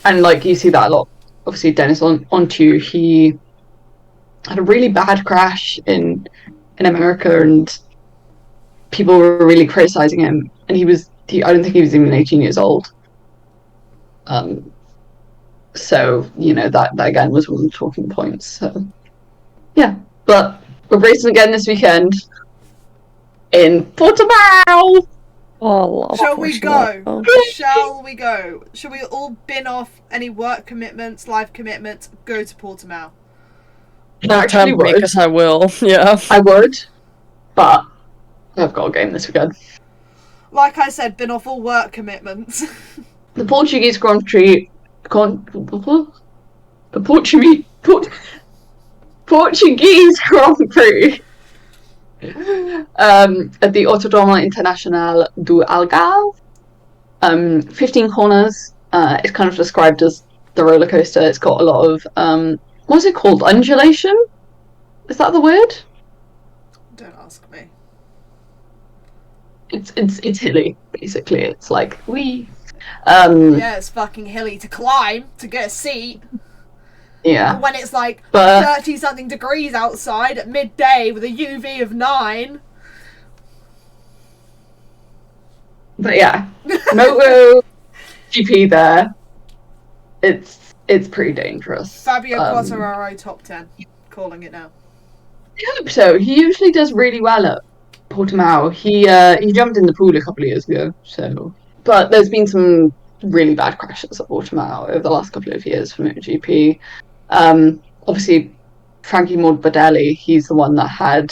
like you see that a lot. Obviously, Dennis Ontiu, he had a really bad crash in America, and people were really criticizing him. And I don't think he was even 18 years old. So that again was one of the talking points. So yeah, but we're racing again this weekend in Portimao. Oh, Shall we go? Shall we go? Shall we all bin off any work commitments, life commitments, go to Portimao? I actually would. Because I will, yeah. I would, but I've got a game this weekend. Like I said, bin off all work commitments. The Portuguese Grand Prix... Portuguese Grand Prix at the Autodromo Internacional do Algarve. 15 corners. It's kind of described as the roller coaster. It's got a lot of what's it called? Undulation? Is that the word? Don't ask me. It's hilly, basically. It's like yeah, it's fucking hilly to climb to get a seat. Yeah. When it's like 30-something degrees outside at midday with a UV of 9. But yeah, Moto GP there. It's pretty dangerous. Fabio Quartararo top 10. Calling it now. I hope so. He usually does really well at Portimao. He jumped in the pool a couple of years ago. So, but there's been some really bad crashes at Portimao over the last couple of years for MotoGP. Obviously, Frankie Morbidelli, he's the one that had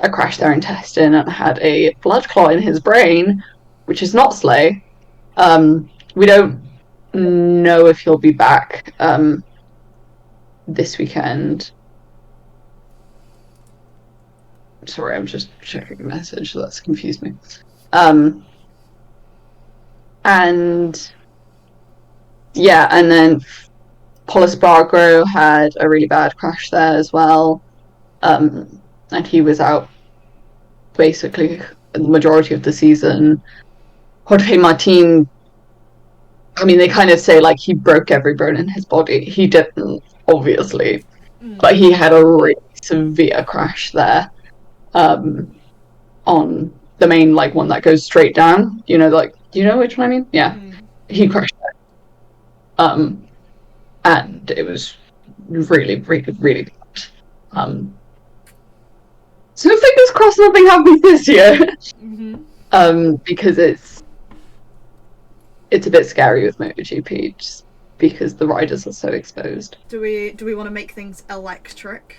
a crash there in Teston and had a blood clot in his brain, which is not Slay. We don't know if he'll be back this weekend. Sorry, I'm just checking a message, so that's confused me. And yeah, and then Pol Espargaro had a really bad crash there as well, and he was out basically the majority of the season. Jorge Martin, I mean, they kind of say like he broke every bone in his body. He didn't, obviously, but he had a really severe crash there on the main like one that goes straight down. Do you know which one I mean? Yeah, he crashed there. And it was really, really, really bad. So fingers crossed nothing happens this year. Because it's a bit scary with MotoGP, just because the riders are so exposed. Do we want to make things electric?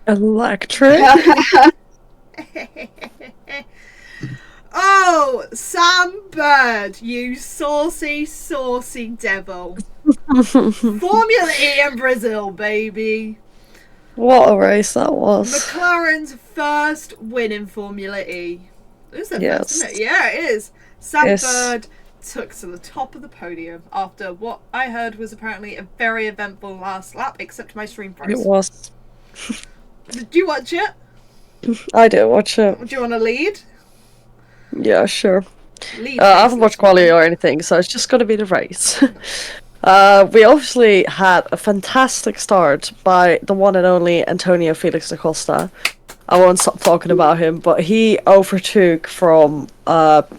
Electric? Oh, Sam Bird, you saucy, saucy devil. Formula E in Brazil, baby. What a race that was. McLaren's first win in Formula E. Is it Yes. first, isn't it? Yeah, it is. Sam Yes. Bird took to the top of the podium after what I heard was apparently a very eventful last lap, except my stream froze. It was. Did you watch it? I did watch it. Do you want to lead? Yeah, sure. Lead. I haven't watched quality or anything, so it's just gonna be the race. We obviously had a fantastic start by the one and only Antonio Felix da Costa. I won't stop talking about him, but he overtook from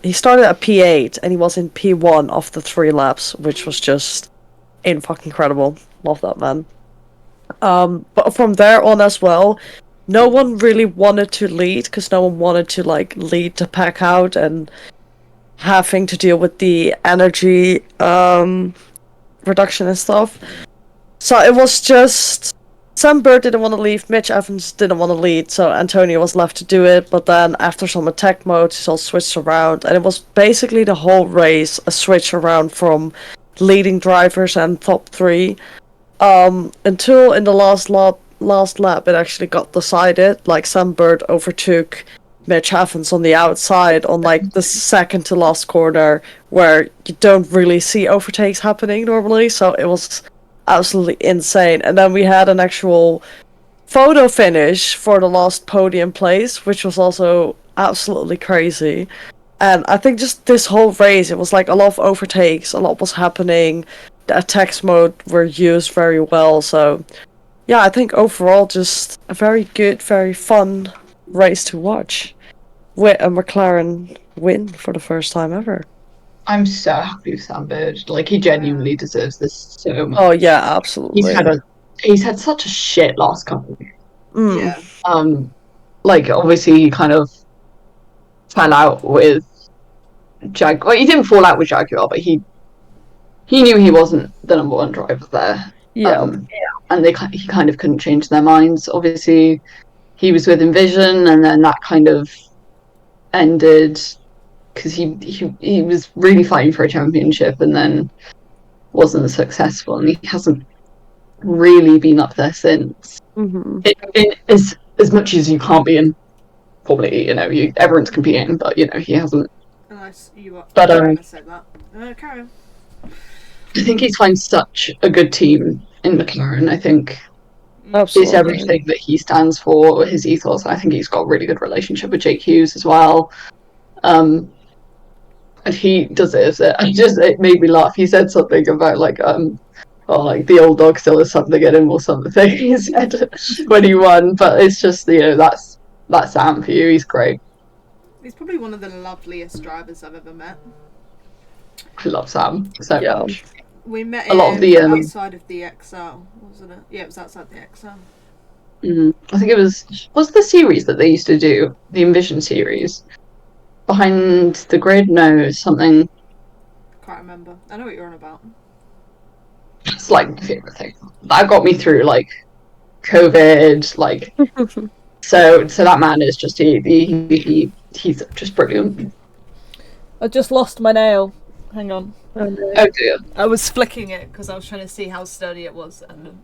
he started at P8 and he was in P1 of the 3 laps, which was just fucking incredible. Love that man. But from there on as well, no one really wanted to lead because no one wanted to like lead the pack out and having to deal with the energy reduction and stuff. So it was just Sam Bird didn't want to leave, Mitch Evans didn't want to lead, so Antonio was left to do it. But then after some attack modes, it all switched around, and it was basically the whole race a switch around from leading drivers and top 3 until in the last lap it actually got decided. Like Sam Bird overtook Mitch Evans on the outside on like the second to last corner, where you don't really see overtakes happening normally, so it was absolutely insane. And then we had an actual photo finish for the last podium place, which was also absolutely crazy. And I think just this whole race, it was like a lot of overtakes, a lot was happening, the attacks mode were used very well, so yeah, I think overall just a very good, very fun race to watch with a McLaren win for the first time ever. I'm so happy with Sam Bird. Like, he genuinely deserves this so much. Oh yeah, absolutely. He's had such a shit last couple of years. Yeah. Like, obviously he kind of fell out with Jaguar. Well, he didn't fall out with Jaguar, but he knew he wasn't the number 1 driver there. Yeah. And he kind of couldn't change their minds. Obviously, he was with Envision, and then that kind of ended because he was really fighting for a championship, and then wasn't successful, and he hasn't really been up there since. Mm-hmm. As much as you can't be in Formula E, everyone's competing, but he hasn't. Unless you are. But I said that. Carry on. I think he's found such a good team in McLaren. I think Absolutely. it's everything that he stands for, his ethos. I think he's got a really good relationship with Jake Hughes as well. And he deserves it. It made me laugh. He said something about like the old dog still has something in him or something. He said when he won, but it's just that's Sam for you. He's great. He's probably one of the loveliest drivers I've ever met. I love Sam so much. We met a lot of the outside of the XL, wasn't it? Yeah, it was outside the XL. I think it was the series that they used to do, the Envision series, behind the grid. No, something. Can't remember. I know what you're on about. It's like my favorite thing. That got me through like COVID, like. So that man is just he's just brilliant. I just lost my nail. Hang on. Oh dear. I was flicking it because I was trying to see how sturdy it was, and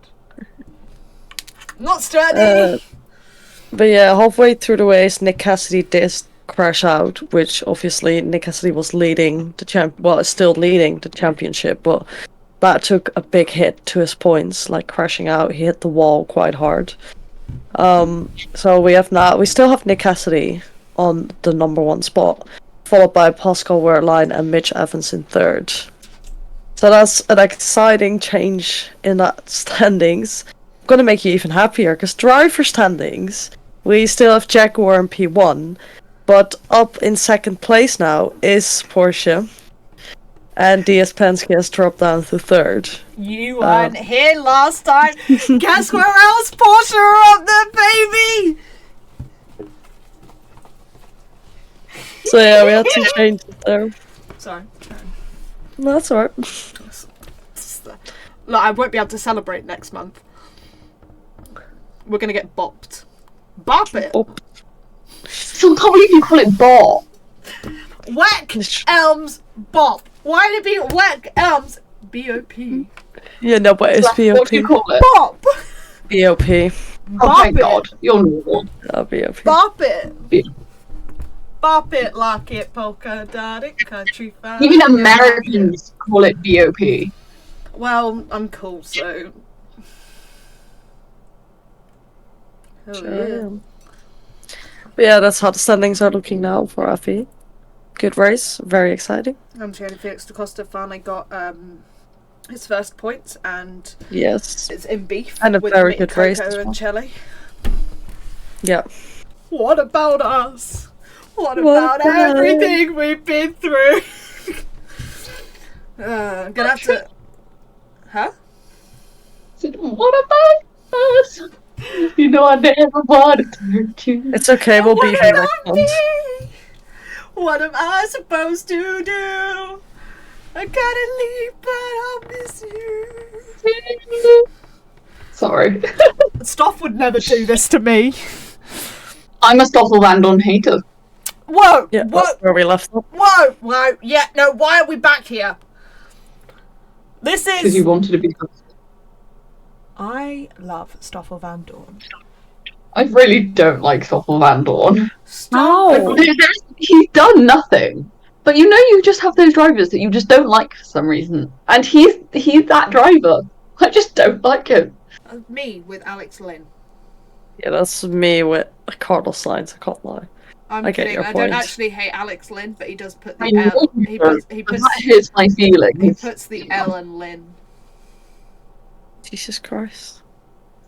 not sturdy. But yeah, halfway through the race, Nick Cassidy did crash out, which obviously Nick Cassidy was leading is still leading the championship, but that took a big hit to his points, like crashing out. He hit the wall quite hard. So we still have Nick Cassidy on the number 1 spot, followed by Pascal Wehrlein and Mitch Evans in 3rd. So that's an exciting change in that standings. I'm gonna make you even happier, because driver standings, we still have Jaguar in P1, but up in 2nd place now is Porsche, and DS Penske has dropped down to 3rd. You weren't here last time. Guess where else Porsche are up there, baby? So yeah, we had some changes there. Sorry. No, that's alright. It's Look, I won't be able to celebrate next month. We're gonna get bopped. Bop it! Bop. So I can't believe you call it bop. Whack Elms Bop. Why did it be Whack Elms B-O-P? Yeah, no, but it's What do you BOP. call it? Bop! BOP. Oh, thank it. God. You're normal. BOP. Bop it! Yeah. Bop it, lock it, polka dot it, country fire. Even Americans call it BOP. Well, I'm cool, so. Oh, Sure. But yeah, that's how the standings are looking now for FE. Good race, very exciting. I'm Jenny Felix da Costa finally got his first points, and Yes. it's in beef And a with very me, good COCO race as and well. CHELLE. Yeah. What about us? What What about about- everything we've been through? Gonna have to. Huh? Said, what about us? You know I never wanted to hurt you. It's okay, we'll beat him next month. What am I supposed to do? I gotta leave, but I'll miss you. Sorry. Stoff would never do this to me. I'm a Stoffel Van Dorn hater. Whoa! Yeah, Whoa! that's where we left off. Whoa! Whoa! Yeah, no, why are we back here? This Because you is... wanted to be. I love Stoffel Van Dorn. I really don't like Stoffel Van Dorn. Stop! He's done nothing. But you know you just have those drivers that you just don't like for some reason. And he's that driver. I just don't like him. Me with Alex Lynn. Yeah, that's me with Carlos Sainz, I can't lie. I'm I get kidding. your I point. don't actually hate Alex Lynn, but he does put the I know L. you He don't, puts That hurts my he feelings. puts the L in Lynn. Jesus Christ.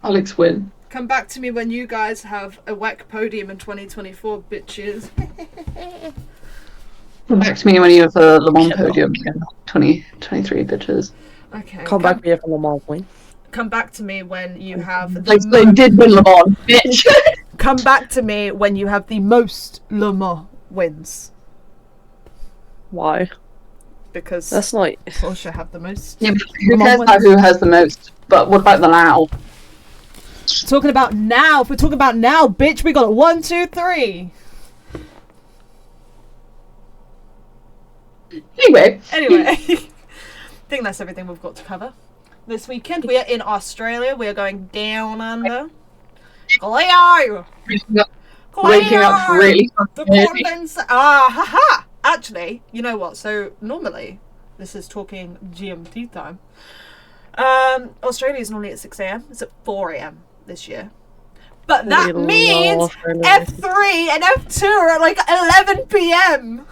Alex win. Come back to me when you guys have a WEC podium in 2024, bitches. Come back to me when you have a Le Mans podium in 2023, bitches. Okay. Come back here from the Mans win. Come back to me when you have the Alex Lynn did win Le Mans, bitch. Come back to me when you have the most Le Mans wins, Why? because That's not. Porsche have the most. Yeah, but who Le Mans cares wins. about who has the most? But what about the now? Talking about now. If we're talking about now, bitch, we got it. 1, 2, 3. Anyway. Anyway, I think that's everything we've got to cover this weekend. We are in Australia. We are going down under. Cleo! Waking up really The fucking early. province. Ah, haha! Actually, you know what? So normally, this is talking GMT time. Australia is normally at 6 a.m. It's at 4 a.m. this year. But that We means love Australia. F3 and F2 are at like 11 p.m.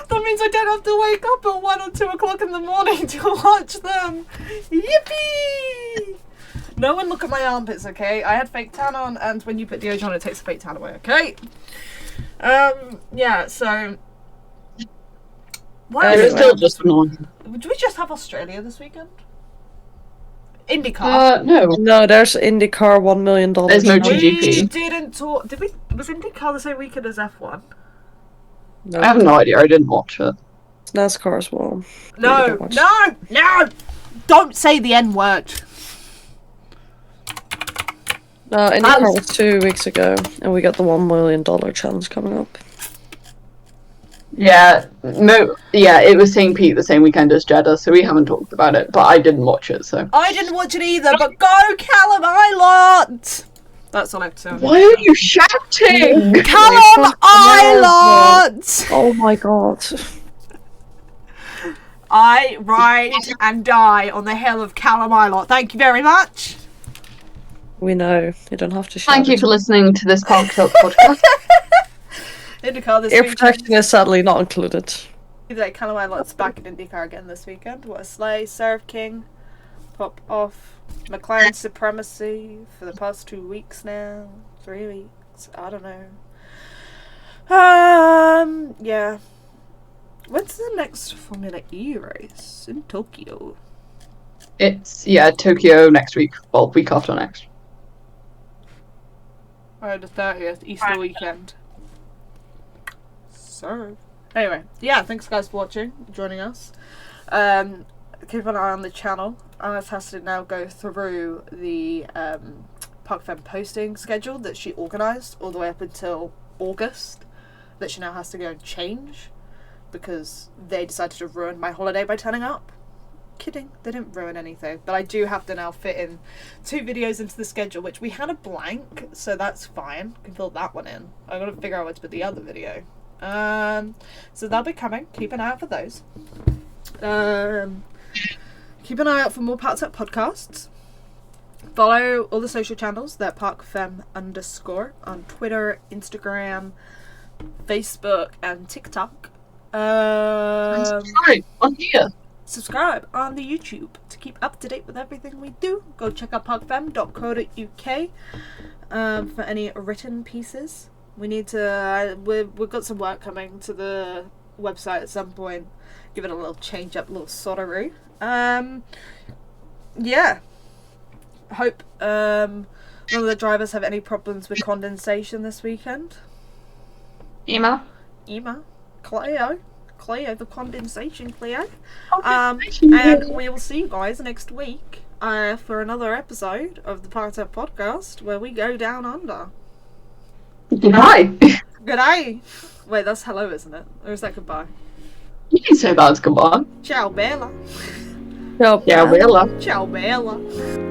That means I don't have to wake up at 1 or 2 o'clock in the morning to watch them. Yippee! No one look at my armpits, okay? I had fake tan on, and when you put deodorant on, it takes the fake tan away, okay? Yeah, so... What It's else? still just annoying. Do we just have Australia this weekend? IndyCar. No. No, there's IndyCar $1 million. There's no challenge. GP. We didn't talk... Did we... Was IndyCar the same weekend as F1? No, I have no idea. I didn't watch it. NASCAR as well. No, don't watch. no! Don't say the N-word. No, IndyCar was 2 weeks ago, and we got the $1 million challenge coming up. Yeah, no, yeah, it was St. Pete the same weekend as Jeddah, so we haven't talked about it, but I didn't watch it, so. I didn't watch it either, but go Callum Island! That's all I have to say. on it. Why are you shouting? Callum Island! Oh my god. I ride and die on the hill of Callum Island. Thank you very much. We know. You don't have to shout. Thank you for listening to this Parc'd podcast. IndyCar this Ear weekend. protection is sadly not included. Callum Island's back in IndyCar again this weekend. What a sleigh. Serve King. Pop off. McLaren supremacy for the past 2 weeks now. 3 weeks. I don't know. Yeah. When's the next Formula E race? In Tokyo. It's, yeah, Tokyo next week. Well, week after next. Alright, the 30th, Easter weekend. So, anyway, yeah, thanks guys for watching, joining us. keep an eye on the channel. Alice has to now go through the Parc'd posting schedule that she organised all the way up until August, that she now has to go and change because they decided to ruin my holiday by turning up. Kidding, they didn't ruin anything, but I do have to now fit in 2 videos into the schedule, which we had a blank, so that's fine. I can fill that one in. I gotta figure out what to put the other video. So they'll be coming. Keep an eye out for those. Keep an eye out for more Parc'd podcasts. Follow all the social channels. They're parcfem_ on Twitter, Instagram, Facebook, and TikTok. Subscribe on here. Subscribe on the YouTube to keep up to date with everything we do. Go check out parcfem.co.uk for any written pieces. We need to. We've got some work coming to the website at some point. Give it a little change up, a little sorteroo. Yeah. Hope none of the drivers have any problems with condensation this weekend. Email. Cleo, the condensation Cleo. Condensation. And we will see you guys next week for another episode of the Parc'd podcast where we go down under. Goodbye. Good day. Wait, that's hello, isn't it? Or is that goodbye? You can say that's goodbye. Ciao, Bella. Nope. Yeah, we'll. Ciao, Bella.